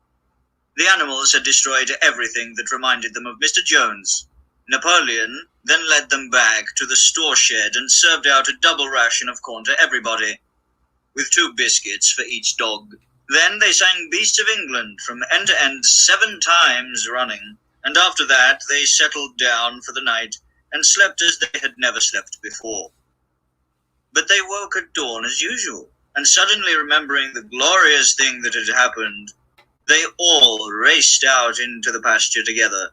the animals had destroyed everything that reminded them of Mr. Jones. Napoleon then led them back to the store shed and served out a double ration of corn to everybody, with 2 biscuits for each dog. Then they sang Beasts of England from end to end 7 times running, and after that they settled down for the night and slept as they had never slept before. But they woke at dawn as usual, and suddenly remembering the glorious thing that had happened, they all raced out into the pasture together.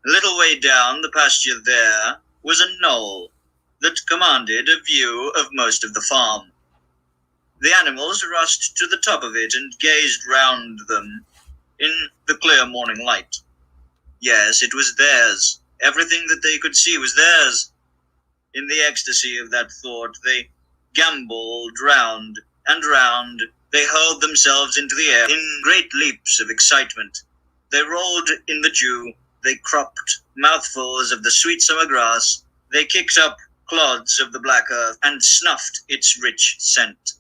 A little way down the pasture there was a knoll that commanded a view of most of the farm. The animals rushed to the top of it and gazed round them in the clear morning light. Yes, it was theirs. Everything that they could see was theirs. In the ecstasy of that thought, they gamboled round and round. They hurled themselves into the air in great leaps of excitement. They rolled in the dew. They cropped mouthfuls of the sweet summer grass. They kicked up clods of the black earth and snuffed its rich scent.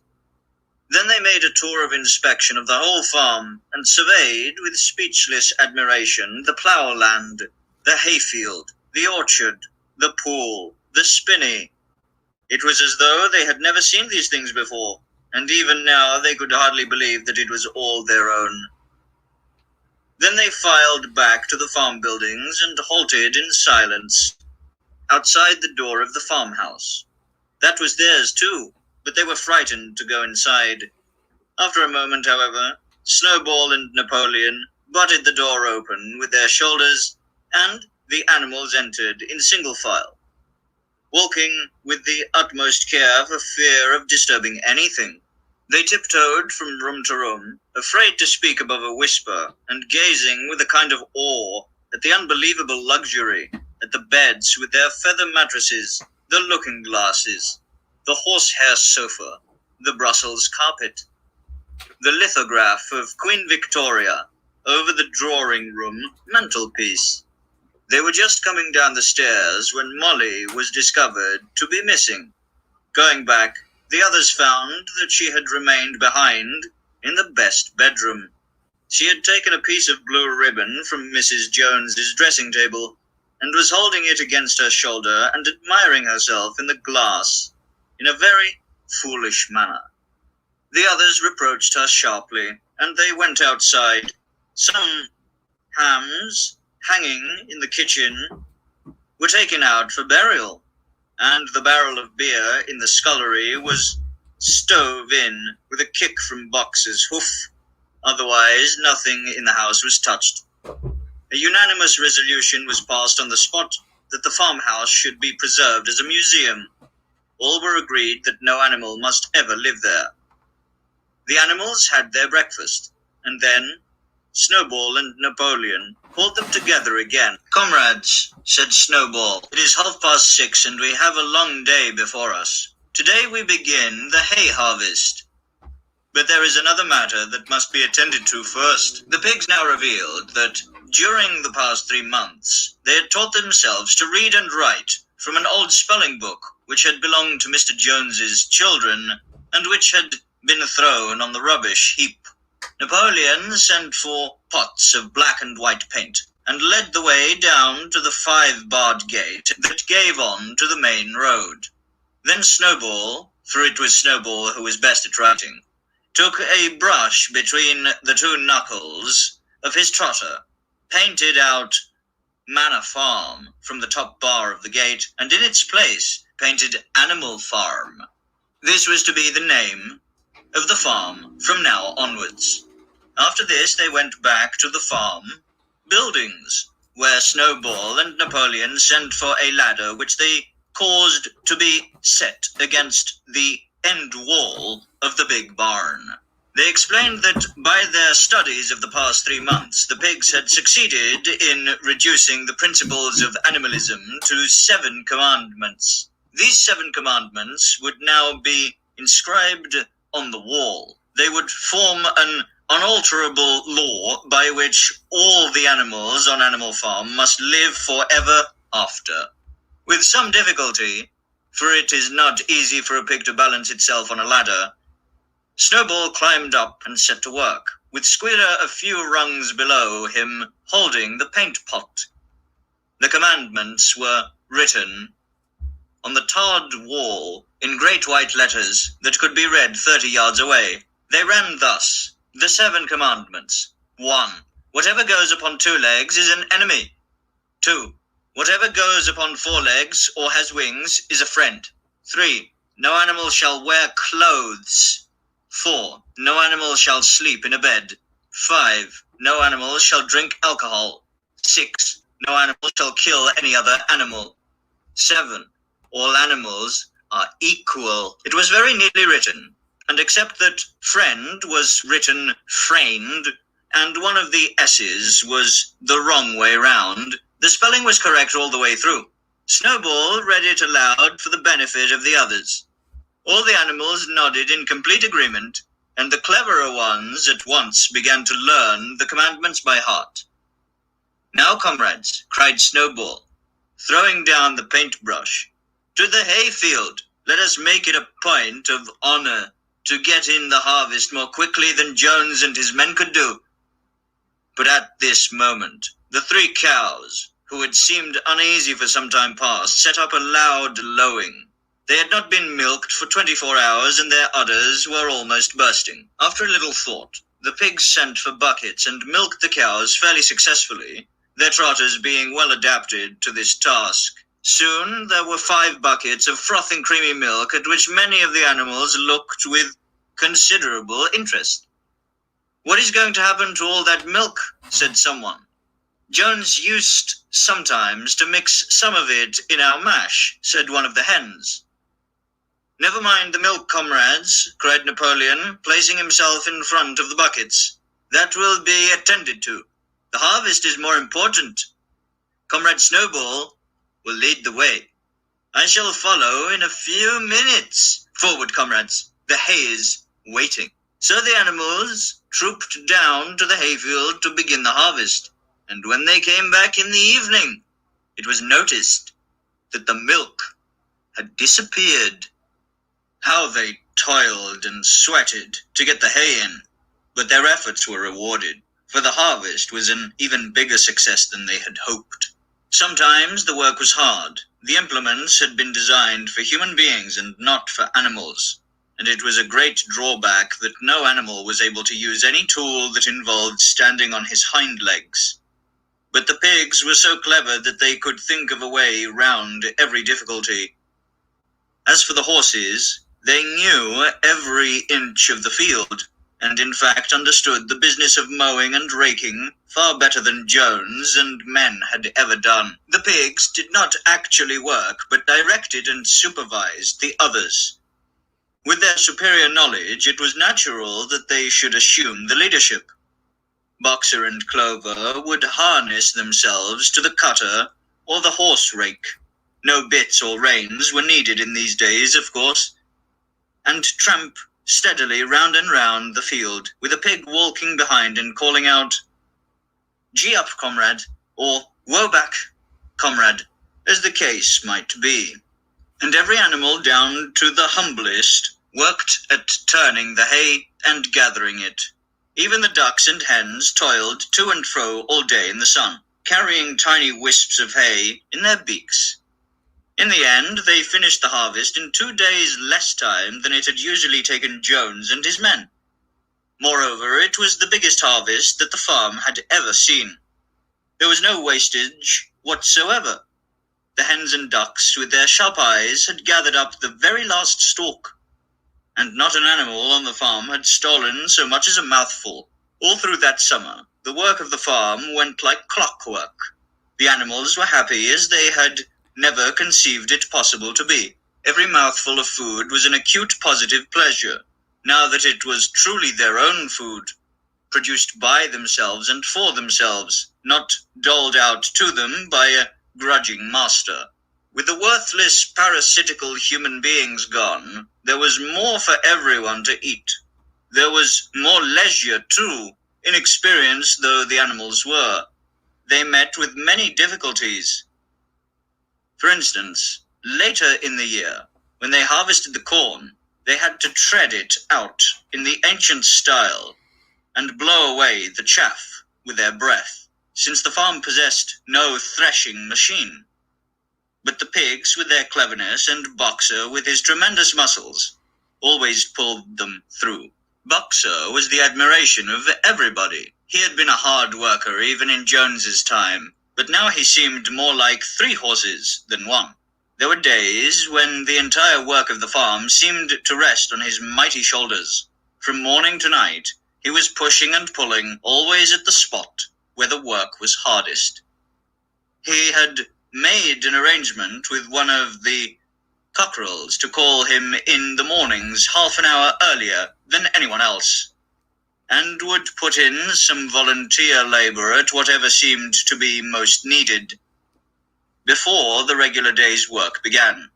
Then they made a tour of inspection of the whole farm and surveyed with speechless admiration the plough-land, the hayfield, the orchard, the pool, the spinney. It was as though they had never seen these things before, and even now they could hardly believe that it was all their own. Then they filed back to the farm buildings and halted in silence outside the door of the farmhouse. That was theirs too, but they were frightened to go inside. After a moment, however, Snowball and Napoleon butted the door open with their shoulders, and the animals entered in single file, walking with the utmost care for fear of disturbing anything. They tiptoed from room to room, afraid to speak above a whisper, and gazing with a kind of awe at the unbelievable luxury, at the beds with their feather mattresses, the looking-glasses, the horsehair sofa, the Brussels carpet, the lithograph of Queen Victoria over the drawing-room mantelpiece. They were just coming down the stairs when Molly was discovered to be missing. Going back, the others found that she had remained behind in the best bedroom. She had taken a piece of blue ribbon from Mrs. Jones's dressing table and was holding it against her shoulder and admiring herself in the glass in a very foolish manner. The others reproached her sharply, and they went outside. Some hams hanging in the kitchen were taken out for burial, and the barrel of beer in the scullery was stove in with a kick from Boxer's hoof. Otherwise, nothing in the house was touched. A unanimous resolution was passed on the spot that the farmhouse should be preserved as a museum. All were agreed that no animal must ever live there. The animals had their breakfast, and then Snowball and Napoleon called them together again. "Comrades," said Snowball, "it is 6:30 and we have a long day before us. Today we begin the hay harvest. But there is another matter that must be attended to first." The pigs now revealed that during the past 3 months they had taught themselves to read and write from an old spelling book which had belonged to Mr. Jones's children and which had been thrown on the rubbish heap. Napoleon sent for pots of black and white paint and led the way down to the 5-barred gate that gave on to the main road. Then Snowball, for it was Snowball who was best at writing, took a brush between the 2 knuckles of his trotter, painted out Manor Farm from the top bar of the gate, and in its place painted Animal Farm. This was to be the name of the farm from now onwards. After this they went back to the farm buildings, where Snowball and Napoleon sent for a ladder which they caused to be set against the end wall of the big barn. They explained that by their studies of the past 3 months, the pigs had succeeded in reducing the principles of animalism to 7 commandments. These 7 commandments would now be inscribed on the wall. They would form an unalterable law by which all the animals on Animal Farm must live forever after. With some difficulty, for it is not easy for a pig to balance itself on a ladder, Snowball climbed up and set to work, with Squealer a few rungs below him holding the paint pot. The commandments were written on the tarred wall in great white letters that could be read 30 yards away. They ran thus: the 7 commandments. 1. Whatever goes upon 2 legs is an enemy. 2. Whatever goes upon 4 legs or has wings is a friend. 3. No animal shall wear clothes. 4. No animal shall sleep in a bed. 5. No animal shall drink alcohol. 6. No animal shall kill any other animal. 7. All animals are equal. It was very neatly written, and except that friend was written frained, and one of the S's was the wrong way round, the spelling was correct all the way through. Snowball read it aloud for the benefit of the others. All the animals nodded in complete agreement, and the cleverer ones at once began to learn the commandments by heart. Now, comrades, cried Snowball, throwing down the paintbrush, to the hayfield. Let us make it a point of honor to get in the harvest more quickly than Jones and his men could do. But at this moment, the 3 cows, who had seemed uneasy for some time past, set up a loud lowing. They had not been milked for 24 hours, and their udders were almost bursting. After a little thought, the pigs sent for buckets and milked the cows fairly successfully, their trotters being well adapted to this task. Soon there were 5 buckets of frothing creamy milk, at which many of the animals looked with considerable interest. "What is going to happen to all that milk?" said someone. "Jones used sometimes to mix some of it in our mash," said one of the hens. "Never mind the milk, comrades," cried Napoleon, placing himself in front of the buckets. "That will be attended to. The harvest is more important. Comrade Snowball will lead the way. I shall follow in a few minutes. Forward, comrades. The hay is waiting." So the animals trooped down to the hayfield to begin the harvest, and when they came back in the evening, it was noticed that the milk had disappeared. How they toiled and sweated to get the hay in, but their efforts were rewarded, for the harvest was an even bigger success than they had hoped. Sometimes the work was hard. The implements had been designed for human beings and not for animals, and it was a great drawback that no animal was able to use any tool that involved standing on his hind legs. But the pigs were so clever that they could think of a way round every difficulty. As for the horses, they knew every inch of the field, and in fact understood the business of mowing and raking far better than Jones and men had ever done. The pigs did not actually work, but directed and supervised the others. With their superior knowledge, it was natural that they should assume the leadership. Boxer and Clover would harness themselves to the cutter or the horse rake. No bits or reins were needed in these days, of course, and tramp steadily round and round the field, with a pig walking behind and calling out, "Gee up, comrade," or "Woe back, comrade," as the case might be. And every animal, down to the humblest, worked at turning the hay and gathering it. Even the ducks and hens toiled to and fro all day in the sun, carrying tiny wisps of hay in their beaks. In the end, they finished the harvest in 2 days less time than it had usually taken Jones and his men. Moreover, it was the biggest harvest that the farm had ever seen. There was no wastage whatsoever. The hens and ducks, with their sharp eyes, had gathered up the very last stalk, and not an animal on the farm had stolen so much as a mouthful. All through that summer, the work of the farm went like clockwork. The animals were happy as they had never conceived it possible to be. Every mouthful of food was an acute positive pleasure, now that it was truly their own food, produced by themselves and for themselves, not doled out to them by a grudging master. With the worthless, parasitical human beings gone, there was more for everyone to eat. There was more leisure, too, inexperienced though the animals were. They met with many difficulties. For instance, later in the year, when they harvested the corn, they had to tread it out in the ancient style and blow away the chaff with their breath, since the farm possessed no threshing machine. But the pigs, with their cleverness, and Boxer, with his tremendous muscles, always pulled them through. Boxer was the admiration of everybody. He had been a hard worker even in Jones's time, but now he seemed more like 3 horses than 1. There were days when the entire work of the farm seemed to rest on his mighty shoulders. From morning to night, he was pushing and pulling, always at the spot where the work was hardest. He had made an arrangement with one of the cockerels to call him in the mornings half an hour earlier than anyone else, and would put in some volunteer labor at whatever seemed to be most needed before the regular day's work began.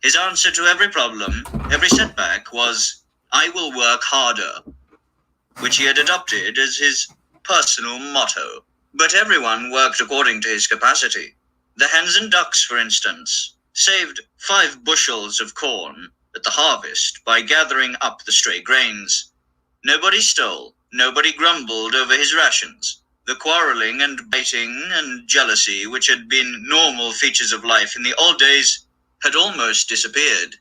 His answer to every problem, every setback, was, "I will work harder," which he had adopted as his personal motto. But everyone worked according to his capacity. The hens and ducks, for instance, saved 5 bushels of corn at the harvest by gathering up the stray grains. Nobody stole, nobody grumbled over his rations. The quarreling and biting and jealousy, which had been normal features of life in the old days, had almost disappeared.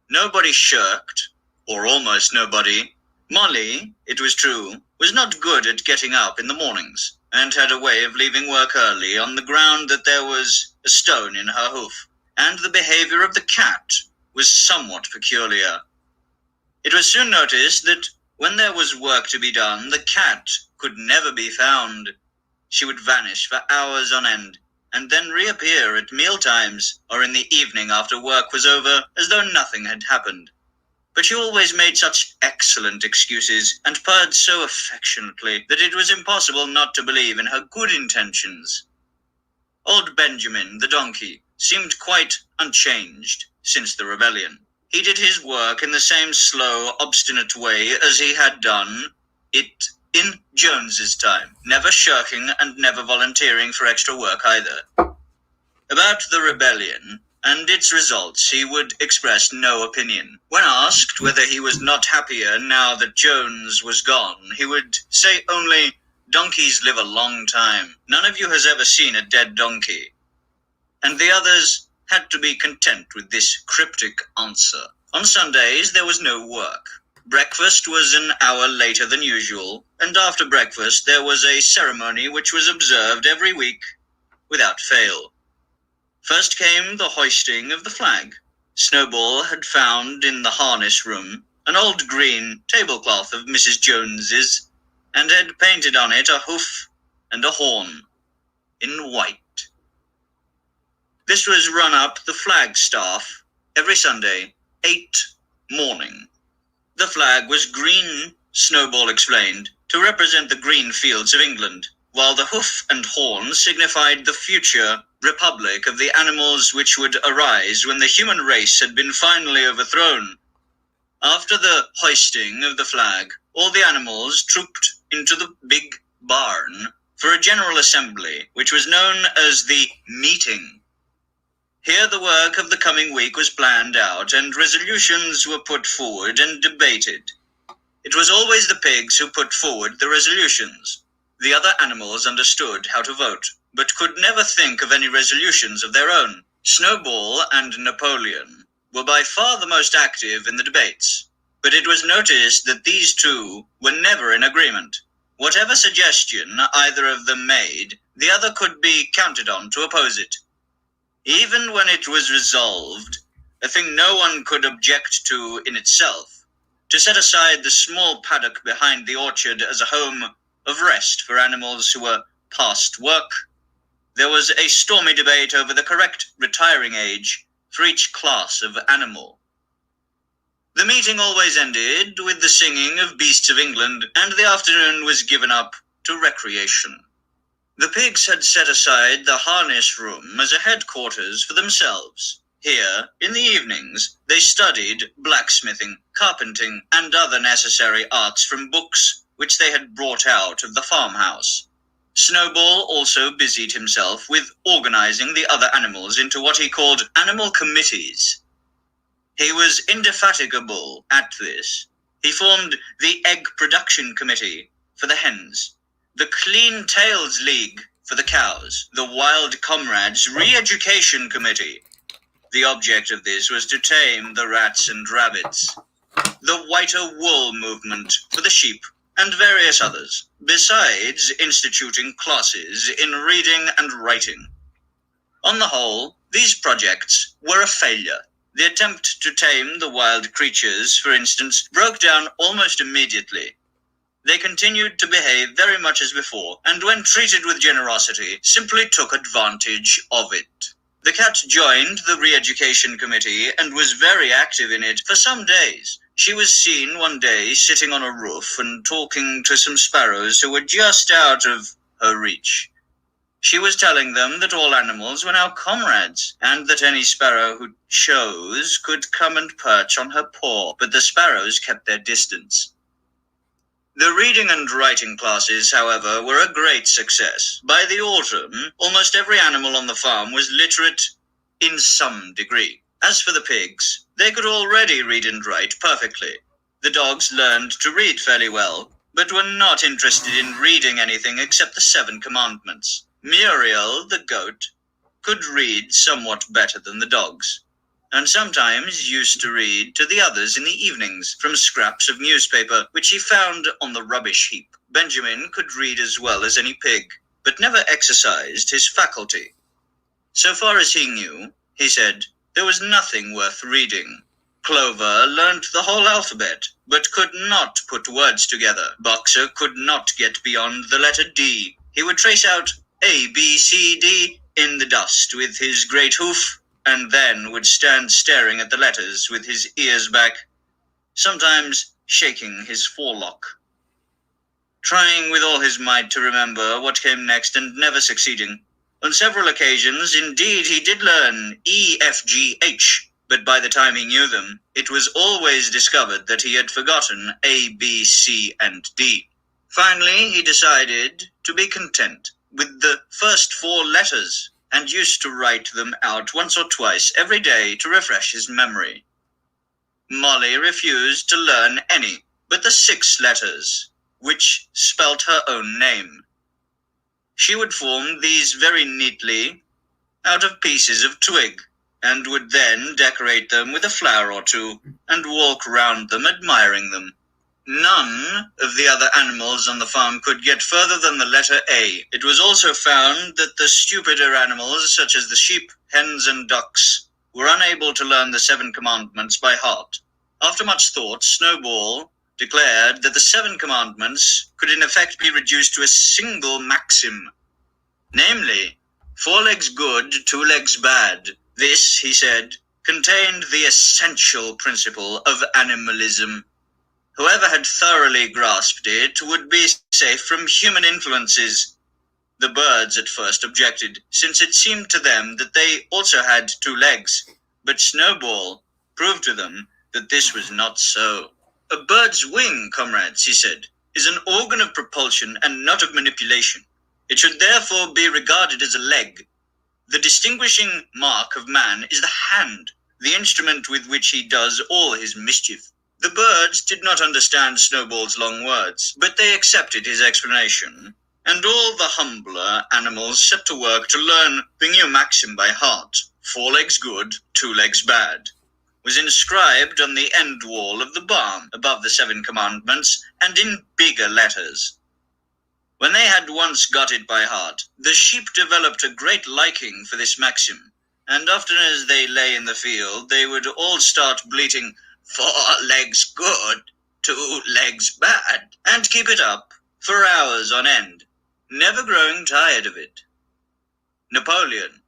Nobody shirked, or almost nobody. Molly, it was true, was not good at getting up in the mornings, and had a way of leaving work early on the ground that there was a stone in her hoof, and the behavior of the cat was somewhat peculiar. It was soon noticed that when there was work to be done, the cat could never be found. She would vanish for hours on end, and then reappear at mealtimes or in the evening after work was over, as though nothing had happened. But she always made such excellent excuses, and purred so affectionately, that it was impossible not to believe in her good intentions. Old Benjamin, the donkey, seemed quite unchanged since the rebellion. He did his work in the same slow, obstinate way as he had done it in Jones's time, never shirking and never volunteering for extra work either. About the rebellion and its results he would express no opinion. When asked whether he was not happier now that Jones was gone, he would say only, "Donkeys live a long time. None of you has ever seen a dead donkey." And the others had to be content with this cryptic answer. On Sundays there was no work. Breakfast was an hour later than usual, and after breakfast there was a ceremony which was observed every week without fail. First came the hoisting of the flag. Snowball had found in the harness room an old green tablecloth of Mrs. Jones's, and had painted on it a hoof and a horn in white. This was run up the flagstaff every Sunday, 8 morning. The flag was green, Snowball explained, to represent the green fields of England, while the hoof and horn signified the future republic of the animals which would arise when the human race had been finally overthrown. After the hoisting of the flag, all the animals trooped into the big barn for a general assembly, which was known as the meeting. Here the work of the coming week was planned out, and resolutions were put forward and debated. It was always the pigs who put forward the resolutions. The other animals understood how to vote, but could never think of any resolutions of their own. Snowball and Napoleon were by far the most active in the debates, but it was noticed that these two were never in agreement. Whatever suggestion either of them made, the other could be counted on to oppose it. Even when it was resolved, a thing no one could object to in itself, to set aside the small paddock behind the orchard as a home of rest for animals who were past work, there was a stormy debate over the correct retiring age for each class of animal. The meeting always ended with the singing of Beasts of England, and the afternoon was given up to recreation. The pigs had set aside the harness room as a headquarters for themselves. Here, in the evenings, they studied blacksmithing, carpenting, and other necessary arts from books which they had brought out of the farmhouse. Snowball also busied himself with organizing the other animals into what he called animal committees. He was indefatigable at this. He formed the Egg Production Committee for the hens, the Clean Tails League for the cows, the Wild Comrades Re-Education Committee. The object of this was to tame the rats and rabbits, the Whiter Wool Movement for the sheep, and various others, besides instituting classes in reading and writing. On the whole, these projects were a failure. The attempt to tame the wild creatures, for instance, broke down almost immediately. They continued to behave very much as before, and when treated with generosity, simply took advantage of it. The cat joined the Re-Education Committee and was very active in it for some days. She was seen one day sitting on a roof and talking to some sparrows who were just out of her reach. She was telling them that all animals were now comrades, and that any sparrow who chose could come and perch on her paw, but the sparrows kept their distance. The reading and writing classes, however, were a great success. By the autumn, almost every animal on the farm was literate in some degree. As for the pigs, they could already read and write perfectly. The dogs learned to read fairly well, but were not interested in reading anything except the 7 Commandments. Muriel, the goat, could read somewhat better than the dogs, and sometimes used to read to the others in the evenings from scraps of newspaper which he found on the rubbish heap. Benjamin could read as well as any pig, but never exercised his faculty. So far as he knew, he said, there was nothing worth reading. Clover learned the whole alphabet, but could not put words together. Boxer could not get beyond the letter D. He would trace out A, B, C, D in the dust with his great hoof, and then would stand staring at the letters with his ears back, sometimes shaking his forelock, trying with all his might to remember what came next and never succeeding. On several occasions, indeed, he did learn E, F, G, H, but by the time he knew them, it was always discovered that he had forgotten A, B, C, and D. Finally, he decided to be content with the first 4 letters, and used to write them out once or twice every day to refresh his memory. Molly refused to learn any but the 6 letters, which spelt her own name. She would form these very neatly out of pieces of twig, and would then decorate them with a flower or two, and walk round them admiring them. None of the other animals on the farm could get further than the letter A. It was also found that the stupider animals, such as the sheep, hens, and ducks, were unable to learn the 7 Commandments by heart. After much thought, Snowball declared that the 7 Commandments could in effect be reduced to a single maxim, namely, 4 legs good, 2 legs bad. This, he said, contained the essential principle of animalism. Whoever had thoroughly grasped it would be safe from human influences. The birds at first objected, since it seemed to them that they also had 2 legs, but Snowball proved to them that this was not so. A bird's wing, comrades, he said, is an organ of propulsion and not of manipulation. It should therefore be regarded as a leg. The distinguishing mark of man is the hand, the instrument with which he does all his mischief. The birds did not understand Snowball's long words, but they accepted his explanation, and all the humbler animals set to work to learn the new maxim by heart. 4 legs good, 2 legs bad was inscribed on the end wall of the barn above the 7 Commandments and in bigger letters. When they had once got it by heart, the sheep developed a great liking for this maxim, and often as they lay in the field, they would all start bleating, 4 legs good, 2 legs bad, and keep it up for hours on end, never growing tired of it. Napoleon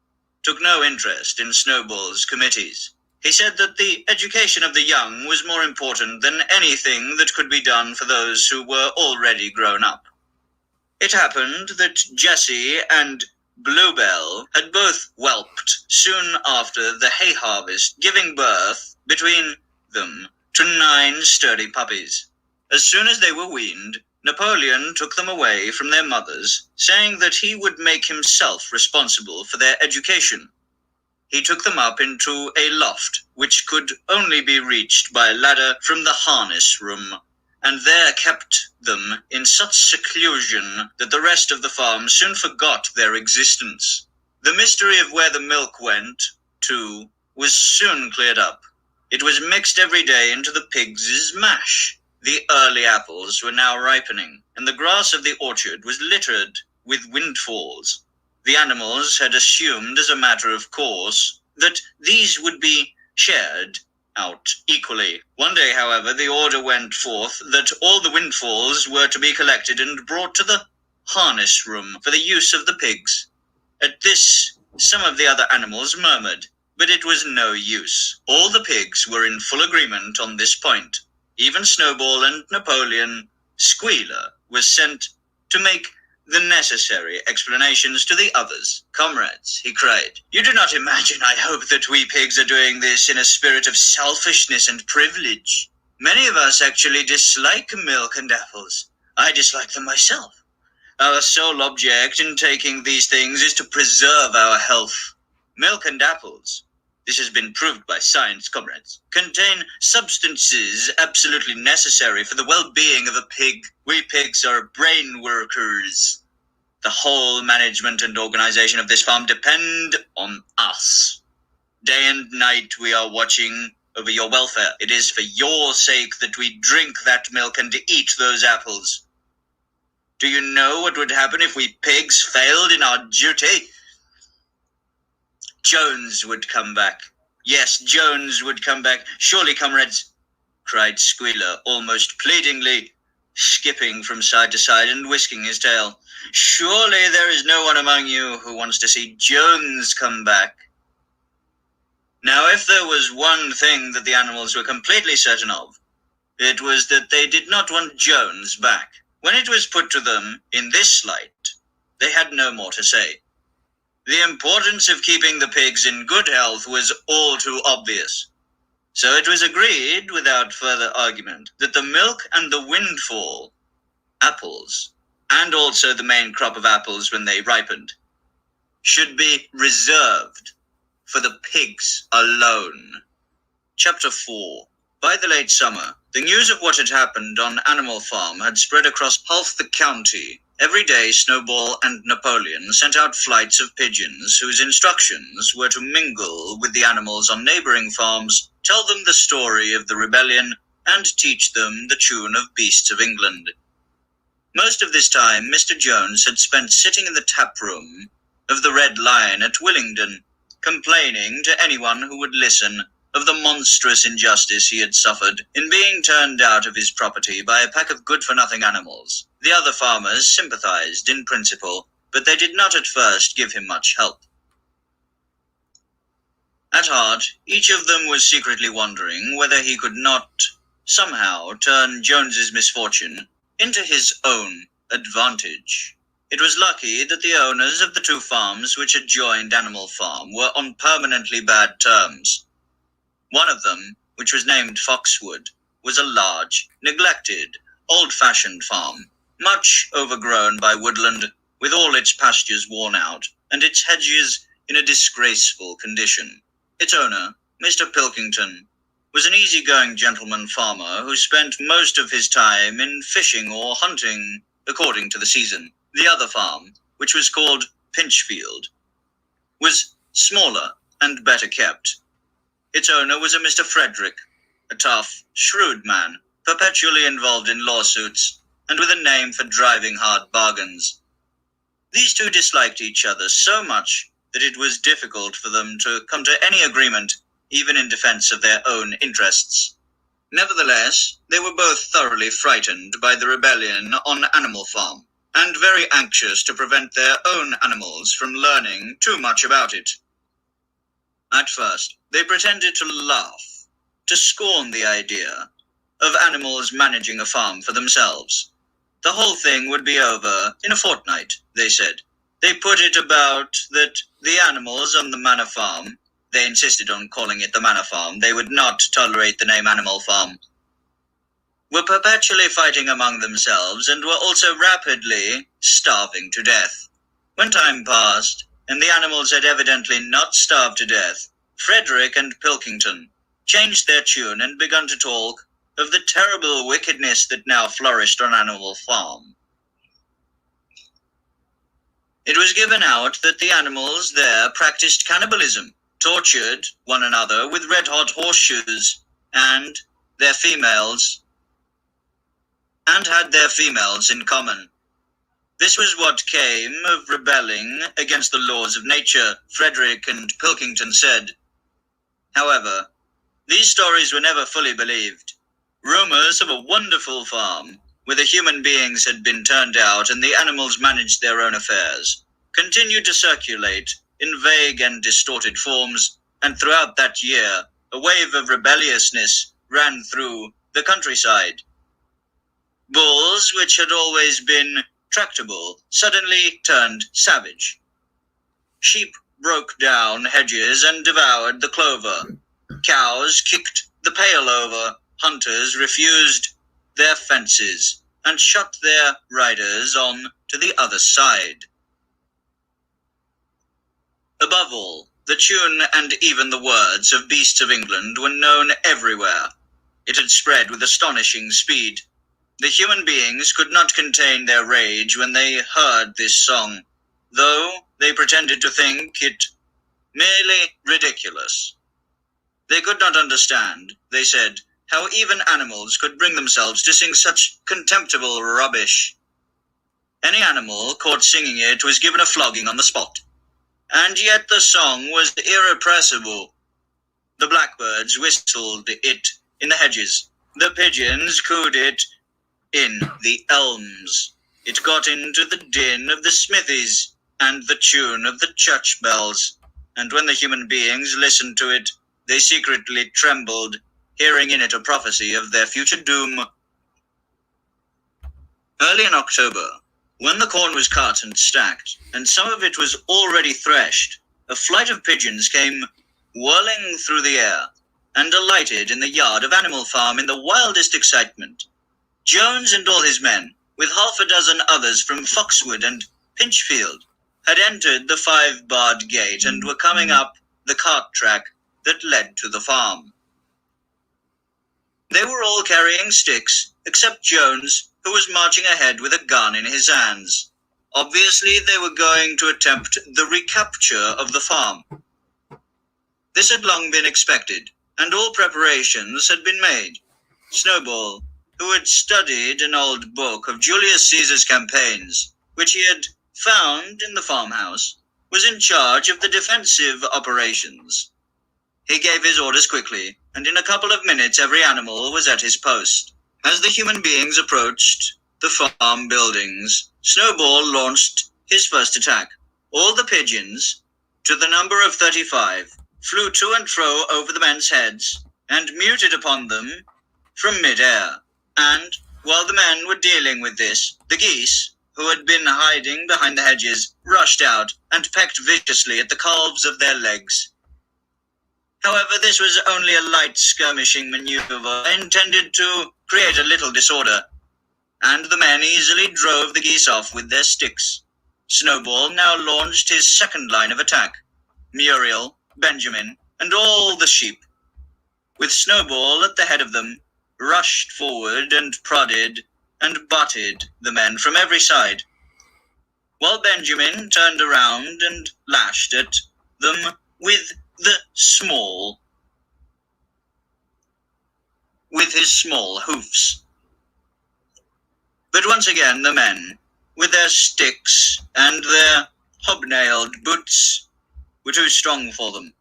took no interest in Snowball's committees. He said that the education of the young was more important than anything that could be done for those who were already grown up. It happened that Jessie and Bluebell had both whelped soon after the hay harvest, giving birth between them to 9 sturdy puppies. As soon as they were weaned, Napoleon took them away from their mothers, saying that he would make himself responsible for their education. He took them up into a loft, which could only be reached by a ladder from the harness room, and there kept them in such seclusion that the rest of the farm soon forgot their existence. The mystery of where the milk went to was soon cleared up. It was mixed every day into the pigs' mash. The early apples were now ripening, and the grass of the orchard was littered with windfalls. The animals had assumed as a matter of course that these would be shared out equally. One day, however, the order went forth that all the windfalls were to be collected and brought to the harness room for the use of the pigs. At this, some of the other animals murmured, but it was no use. All the pigs were in full agreement on this point. Even Snowball and Napoleon. Squealer was sent to make the necessary explanations to the others. "Comrades," he cried, "you do not imagine, I hope, that we pigs are doing this in a spirit of selfishness and privilege. Many of us actually dislike milk and apples. I dislike them myself. Our sole object in taking these things is to preserve our health. Milk and apples, this has been proved by science, comrades, contain substances absolutely necessary for the well-being of a pig. We pigs are brain workers. The whole management and organization of this farm depend on us. Day and night we are watching over your welfare. It is for your sake that we drink that milk and eat those apples. Do you know what would happen if we pigs failed in our duty? Jones would come back. Yes, Jones would come back. Surely, comrades," cried Squealer, almost pleadingly, skipping from side to side and whisking his tail. "Surely there is no one among you who wants to see Jones come back." Now, if there was one thing that the animals were completely certain of, it was that they did not want Jones back. When it was put to them in this light, they had no more to say. The importance of keeping the pigs in good health was all too obvious. So it was agreed, without further argument, that the milk and the windfall, apples, and also the main crop of apples when they ripened, should be reserved for the pigs alone. Chapter 4. By the late summer, the news of what had happened on Animal Farm had spread across half the county. Every day, Snowball and Napoleon sent out flights of pigeons whose instructions were to mingle with the animals on neighboring farms, tell them the story of the rebellion, and teach them the tune of Beasts of England. Most of this time, Mr. Jones had spent sitting in the tap room of the Red Lion at Willingdon, complaining to anyone who would listen of the monstrous injustice he had suffered in being turned out of his property by a pack of good-for-nothing animals. The other farmers sympathized in principle, but they did not at first give him much help. At heart, each of them was secretly wondering whether he could not somehow turn Jones's misfortune into his own advantage. It was lucky that the owners of the 2 farms which had joined Animal Farm were on permanently bad terms. One of them, which was named Foxwood, was a large, neglected, old-fashioned farm, much overgrown by woodland, with all its pastures worn out, and its hedges in a disgraceful condition. Its owner, Mr. Pilkington, was an easy-going gentleman farmer who spent most of his time in fishing or hunting according to the season. The other farm, which was called Pinchfield, was smaller and better kept. Its owner was a Mr. Frederick, a tough, shrewd man, perpetually involved in lawsuits, and with a name for driving hard bargains. These 2 disliked each other so much that it was difficult for them to come to any agreement, even in defense of their own interests. Nevertheless, they were both thoroughly frightened by the rebellion on Animal Farm, and very anxious to prevent their own animals from learning too much about it. At first, they pretended to laugh, to scorn the idea of animals managing a farm for themselves. The whole thing would be over in a fortnight, they said. They put it about that the animals on the manor farm, they insisted on calling it the manor farm, they would not tolerate the name Animal Farm, were perpetually fighting among themselves and were also rapidly starving to death. When time passed, and the animals had evidently not starved to death, Frederick and Pilkington changed their tune and begun to talk of the terrible wickedness that now flourished on Animal Farm. It was given out that the animals there practiced cannibalism, tortured one another with red-hot horseshoes, and had their females in common. This was what came of rebelling against the laws of nature, Frederick and Pilkington said. However, these stories were never fully believed. Rumors of a wonderful farm, where the human beings had been turned out and the animals managed their own affairs, continued to circulate in vague and distorted forms, and throughout that year, a wave of rebelliousness ran through the countryside. Bulls, which had always been tractable, suddenly turned savage. Sheep broke down hedges and devoured the clover. Cows kicked the pail over. Hunters refused their fences and shot their riders on to the other side. Above all, the tune and even the words of Beasts of England were known everywhere. It had spread with astonishing speed. The human beings could not contain their rage when they heard this song, though they pretended to think it merely ridiculous. They could not understand, they said, how even animals could bring themselves to sing such contemptible rubbish. Any animal caught singing it was given a flogging on the spot. And yet the song was irrepressible. The blackbirds whistled it in the hedges. The pigeons cooed it in the elms. It got into the din of the smithies and the tune of the church bells. And when the human beings listened to it, they secretly trembled, hearing in it a prophecy of their future doom. Early in October, when the corn was cut and stacked, and some of it was already threshed, a flight of pigeons came whirling through the air and alighted in the yard of Animal Farm in the wildest excitement. Jones and all his men, with half a dozen others from Foxwood and Pinchfield, had entered the 5-barred gate and were coming up the cart track that led to the farm. They were all carrying sticks, except Jones, who was marching ahead with a gun in his hands. Obviously, they were going to attempt the recapture of the farm. This had long been expected, and all preparations had been made. Snowball, who had studied an old book of Julius Caesar's campaigns, which he had found in the farmhouse, was in charge of the defensive operations. He gave his orders quickly, and in a couple of minutes every animal was at his post. As the human beings approached the farm buildings, Snowball launched his first attack. All the pigeons, to the number of 35, flew to and fro over the men's heads and muted upon them from mid-air. And, while the men were dealing with this, the geese, who had been hiding behind the hedges, rushed out and pecked viciously at the calves of their legs. However, this was only a light skirmishing maneuver intended to create a little disorder, and the men easily drove the geese off with their sticks. Snowball now launched his second line of attack. Muriel, Benjamin, and all the sheep, with Snowball at the head of them, rushed forward and prodded and butted the men from every side, while Benjamin turned around and lashed at them with his small hoofs. But once again the men, with their sticks and their hobnailed boots, were too strong for them,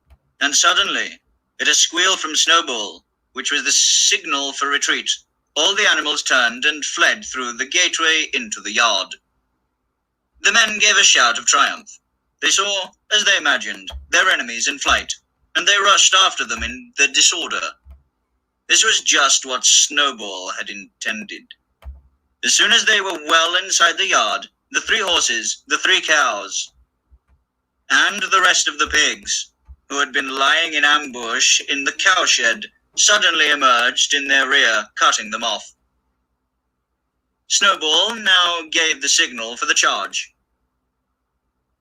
and suddenly, at a squeal from Snowball, which was the signal for retreat, all the animals turned and fled through the gateway into the yard. The men gave a shout of triumph. They saw, as they imagined, their enemies in flight, and they rushed after them in the disorder. This was just what Snowball had intended. As soon as they were well inside the yard, the 3 horses, the 3 cows, and the rest of the pigs, who had been lying in ambush in the cowshed, suddenly emerged in their rear, cutting them off. Snowball now gave the signal for the charge.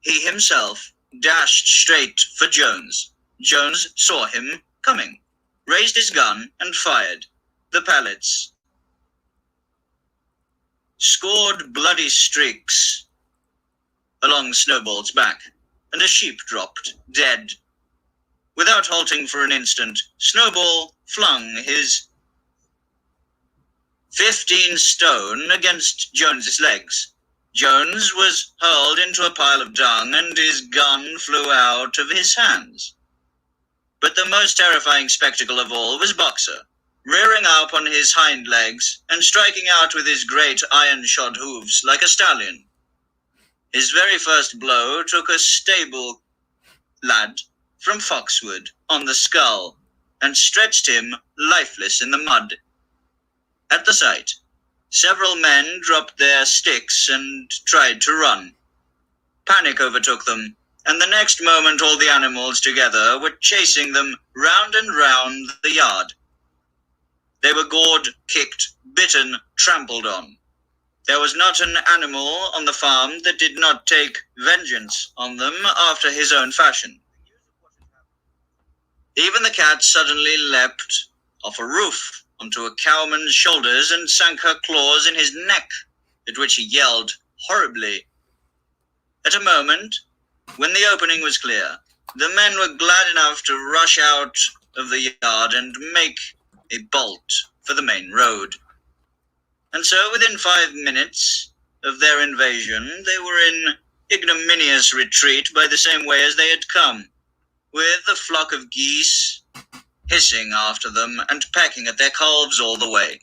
He himself dashed straight for Jones. Jones saw him coming, raised his gun, and fired. The pellets scored bloody streaks along Snowball's back, and a sheep dropped, dead. Without halting for an instant, Snowball flung his 15 stone against Jones's legs. Jones was hurled into a pile of dung, and his gun flew out of his hands. But the most terrifying spectacle of all was Boxer, rearing up on his hind legs and striking out with his great iron-shod hooves like a stallion. His very first blow took a stable lad from Foxwood on the skull and stretched him lifeless in the mud. At the sight, several men dropped their sticks and tried to run. Panic overtook them, and the next moment all the animals together were chasing them round and round the yard. They were gored, kicked, bitten, trampled on. There was not an animal on the farm that did not take vengeance on them after his own fashion. Even the cat suddenly leapt off a roof onto a cowman's shoulders and sank her claws in his neck, at which he yelled horribly. At a moment when the opening was clear, the men were glad enough to rush out of the yard and make a bolt for the main road. And so within 5 minutes of their invasion, they were in ignominious retreat by the same way as they had come, with a flock of geese hissing after them and pecking at their calves all the way.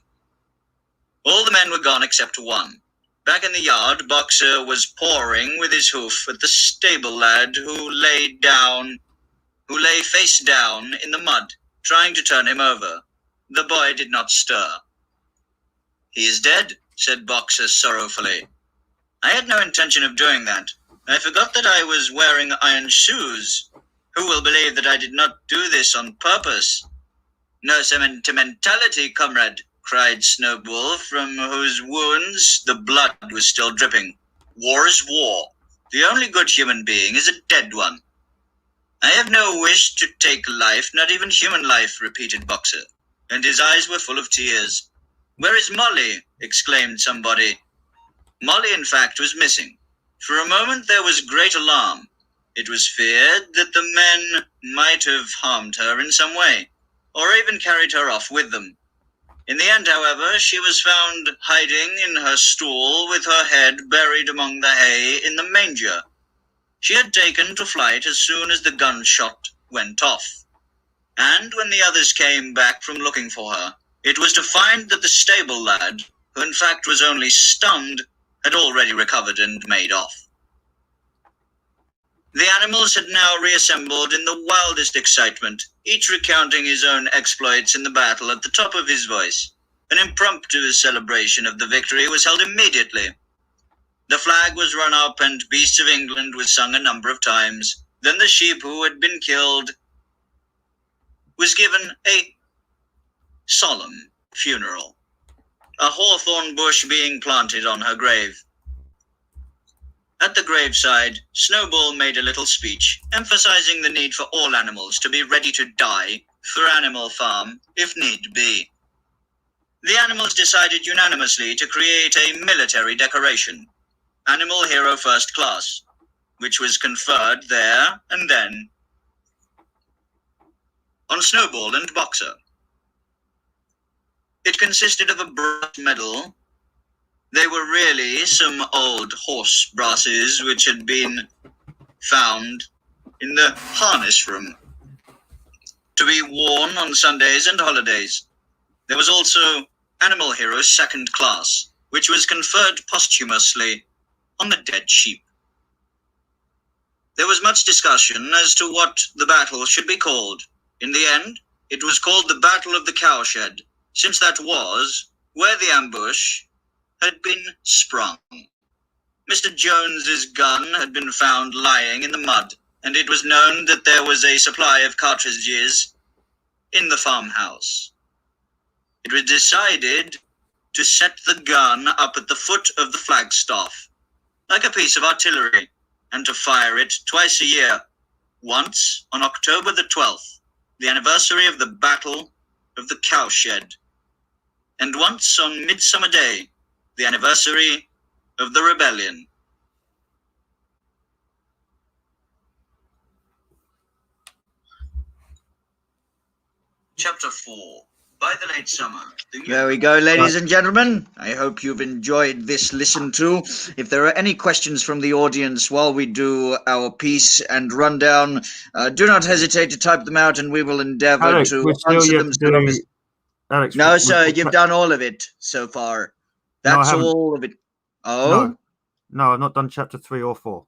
All the men were gone except one. Back in the yard, Boxer was pawing with his hoof at the stable lad who lay face down in the mud, trying to turn him over. The boy did not stir. "He is dead," said Boxer sorrowfully. "I had no intention of doing that. I forgot that I was wearing iron shoes. Who will believe that I did not do this on purpose?" "No sentimentality, comrade," cried Snowball, from whose wounds the blood was still dripping. "War is war. The only good human being is a dead one." "I have no wish to take life, not even human life," repeated Boxer, and his eyes were full of tears. "Where is Molly?" exclaimed somebody. Molly, in fact, was missing. For a moment there was great alarm. It was feared that the men might have harmed her in some way, or even carried her off with them. In the end, however, she was found hiding in her stall with her head buried among the hay in the manger. She had taken to flight as soon as the gunshot went off. And when the others came back from looking for her, it was to find that the stable lad, who in fact was only stunned, had already recovered and made off. The animals had now reassembled in the wildest excitement, each recounting his own exploits in the battle at the top of his voice. An impromptu celebration of the victory was held immediately. The flag was run up and Beasts of England was sung a number of times. Then the sheep who had been killed was given a solemn funeral, a hawthorn bush being planted on her grave. At the graveside, Snowball made a little speech, emphasizing the need for all animals to be ready to die for Animal Farm, if need be. The animals decided unanimously to create a military decoration, Animal Hero First Class, which was conferred there and then on Snowball and Boxer. It consisted of a brass medal. They were really some old horse brasses which had been found in the harness room to be worn on Sundays and holidays. There was also Animal Hero Second Class, which was conferred posthumously on the dead sheep. There was much discussion as to what the battle should be called. In the end, it was called the Battle of the Cowshed, since that was where the ambush had been sprung. Mr. Jones's gun had been found lying in the mud, and it was known that there was a supply of cartridges in the farmhouse. It was decided to set the gun up at the foot of the flagstaff, like a piece of artillery, and to fire it twice a year, once on October the 12th, the anniversary of the Battle of the Cowshed, and once on Midsummer Day, the anniversary of the rebellion. Chapter 4. By the late summer. There we go, ladies and gentlemen. I hope you've enjoyed this listen to. If there are any questions from the audience while we do our piece and rundown, do not hesitate to type them out and we will endeavor Alex, to answer them. Alex, no, sir, you've done all of it so far. That's all of it. Oh? No, I've not done chapter 3 or 4.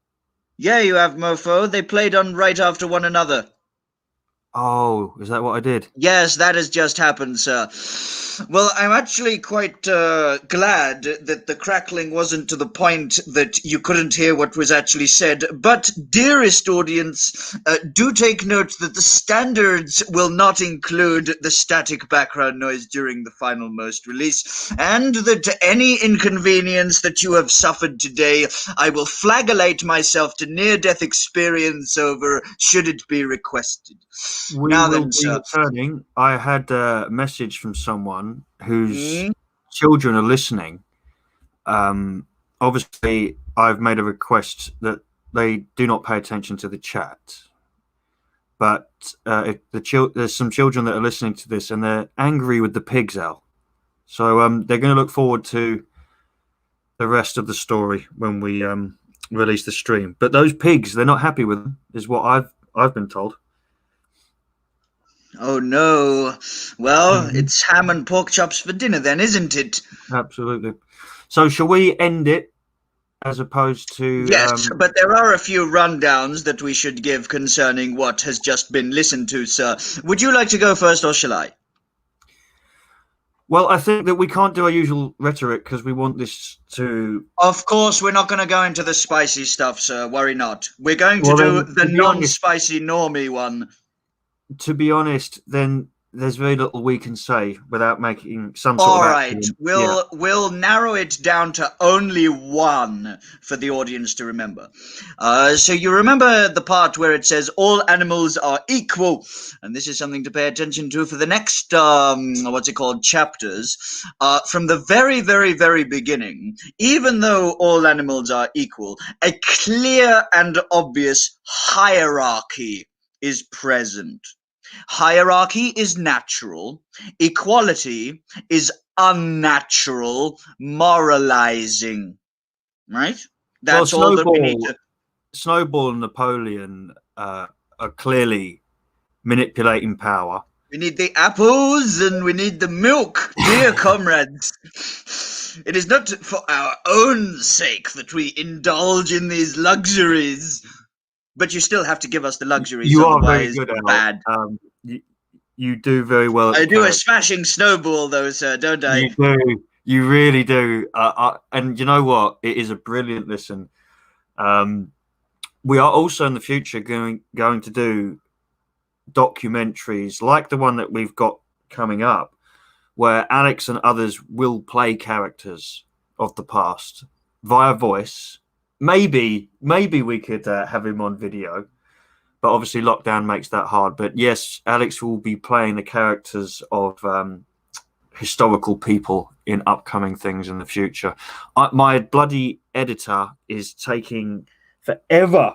Yeah, you have, mofo. They played on right after one another. Oh, is that what I did? Yes, that has just happened, sir. Well, I'm actually quite glad that the crackling wasn't to the point that you couldn't hear what was actually said. But, dearest audience, do take note that the standards will not include the static background noise during the final most release, and that any inconvenience that you have suffered today, I will flagellate myself to near-death experience over, should it be requested. We now will then, be sir. returning. I had a message from someone whose children are listening. Obviously, I've made a request that they do not pay attention to the chat. But there's some children that are listening to this and they're angry with the pigs out. So they're going to look forward to the rest of the story when we release the stream. But those pigs, they're not happy with them, is what I've been told. Oh, no. Well, it's ham and pork chops for dinner then, isn't it? Absolutely. So shall we end it as opposed to... Yes, but there are a few rundowns that we should give concerning what has just been listened to, sir. Would you like to go first, or shall I? Well, I think that we can't do our usual rhetoric because we want this to... Of course, we're not going to go into the spicy stuff, sir. Worry not. We're going to do the non-spicy normie one. To be honest, then there's very little we can say without making some sort of action. All right, we'll narrow it down to only one for the audience to remember. So you remember the part where it says all animals are equal, and this is something to pay attention to for the next chapters. From the very, very, very beginning, even though all animals are equal, a clear and obvious hierarchy is present. Hierarchy is natural. Equality is unnatural, moralizing. Right? That's all that we need to... Snowball and Napoleon are clearly manipulating power. We need the apples and we need the milk, dear comrades. It is not for our own sake that we indulge in these luxuries. But you still have to give us the luxuries. You are very good at bad. You do very well. I do a smashing snowball, though, sir, don't I? You do. You really do. And you know what? It is a brilliant listen. We are also in the future going to do documentaries like the one that we've got coming up, where Alex and others will play characters of the past via voice. Maybe we could have him on video, but obviously lockdown makes that hard. But yes, Alex will be playing the characters of historical people in upcoming things in the future. My bloody editor is taking forever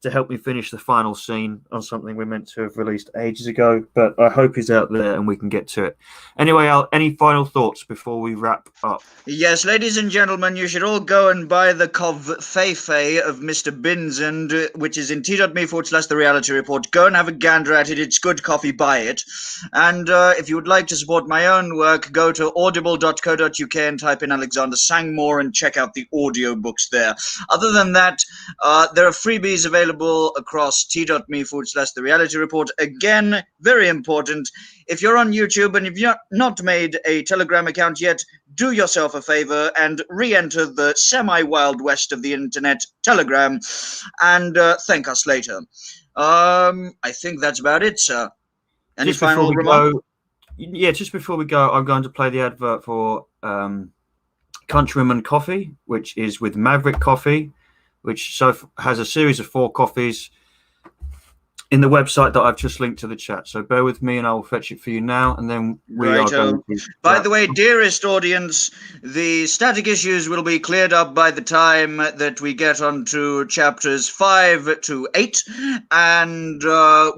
to help me finish the final scene on something we meant to have released ages ago, but I hope he's out there and we can get to it. Anyway, Al, any final thoughts before we wrap up? Yes, ladies and gentlemen, you should all go and buy the Covfefe of Mr. Binzend, which is in t.me/The Reality Report. Go and have a gander at it. It's good coffee. Buy it. And if you would like to support my own work, go to audible.co.uk and type in Alexander Sangmoore and check out the audiobooks there. Other than that, there are freebies available available across t.me/The Reality Report. Again, very important. If you're on YouTube and you've not made a Telegram account yet, do yourself a favor and re-enter the semi-wild west of the internet, Telegram, and thank us later. I think that's about it, sir. Any final remark? Just before we go, I'm going to play the advert for Countryman Coffee, which is with Maverick Coffee, which has a series of 4 coffees in the website that I've just linked to the chat. So bear with me and I'll fetch it for you now, and then we are going to... By the way, dearest audience, the static issues will be cleared up by the time that we get onto chapters 5 to 8, and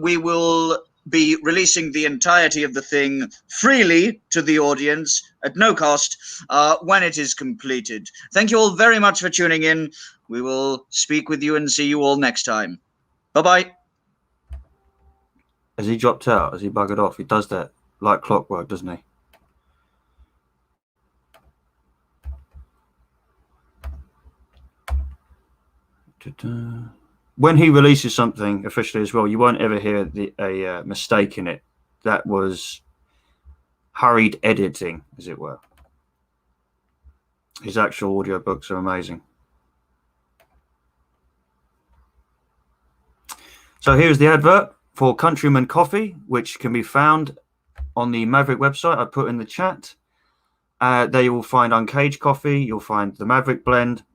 we will be releasing the entirety of the thing freely to the audience at no cost when it is completed. Thank you all very much for tuning in. We will speak with you and see you all next time. Bye-bye. Has he dropped out? Has he buggered off? He does that like clockwork, doesn't he? When he releases something officially as well, you won't ever hear a mistake in it. That was hurried editing, as it were. His actual audiobooks are amazing. So here's the advert for Countryman Coffee, which can be found on the Maverick website. I put in the chat. There you will find Uncaged Coffee. You'll find the Maverick blend.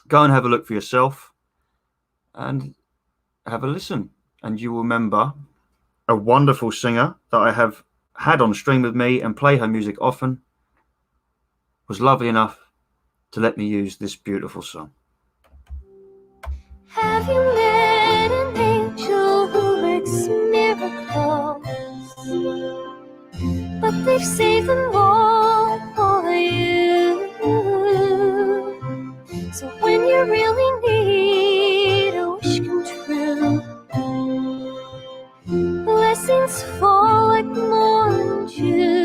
Go and have a look for yourself and have a listen. And you will remember a wonderful singer that I have had on stream with me and play her music often was lovely enough to let me use this beautiful song. Have you met an angel who works miracles? But they've saved them all for you. So when you really need a wish come true, blessings fall like morning dew.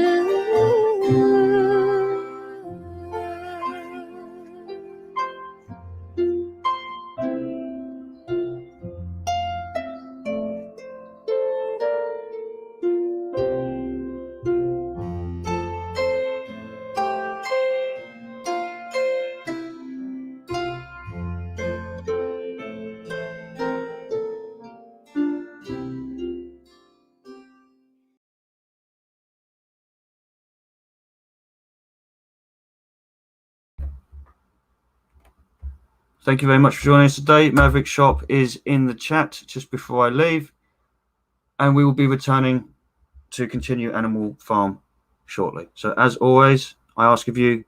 Thank you very much for joining us today. Maverick Shop is in the chat just before I leave, and we will be returning to continue Animal Farm shortly. So as always, I ask of you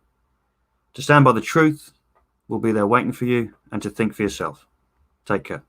to stand by the truth. We'll be there waiting for you, and to think for yourself. Take care.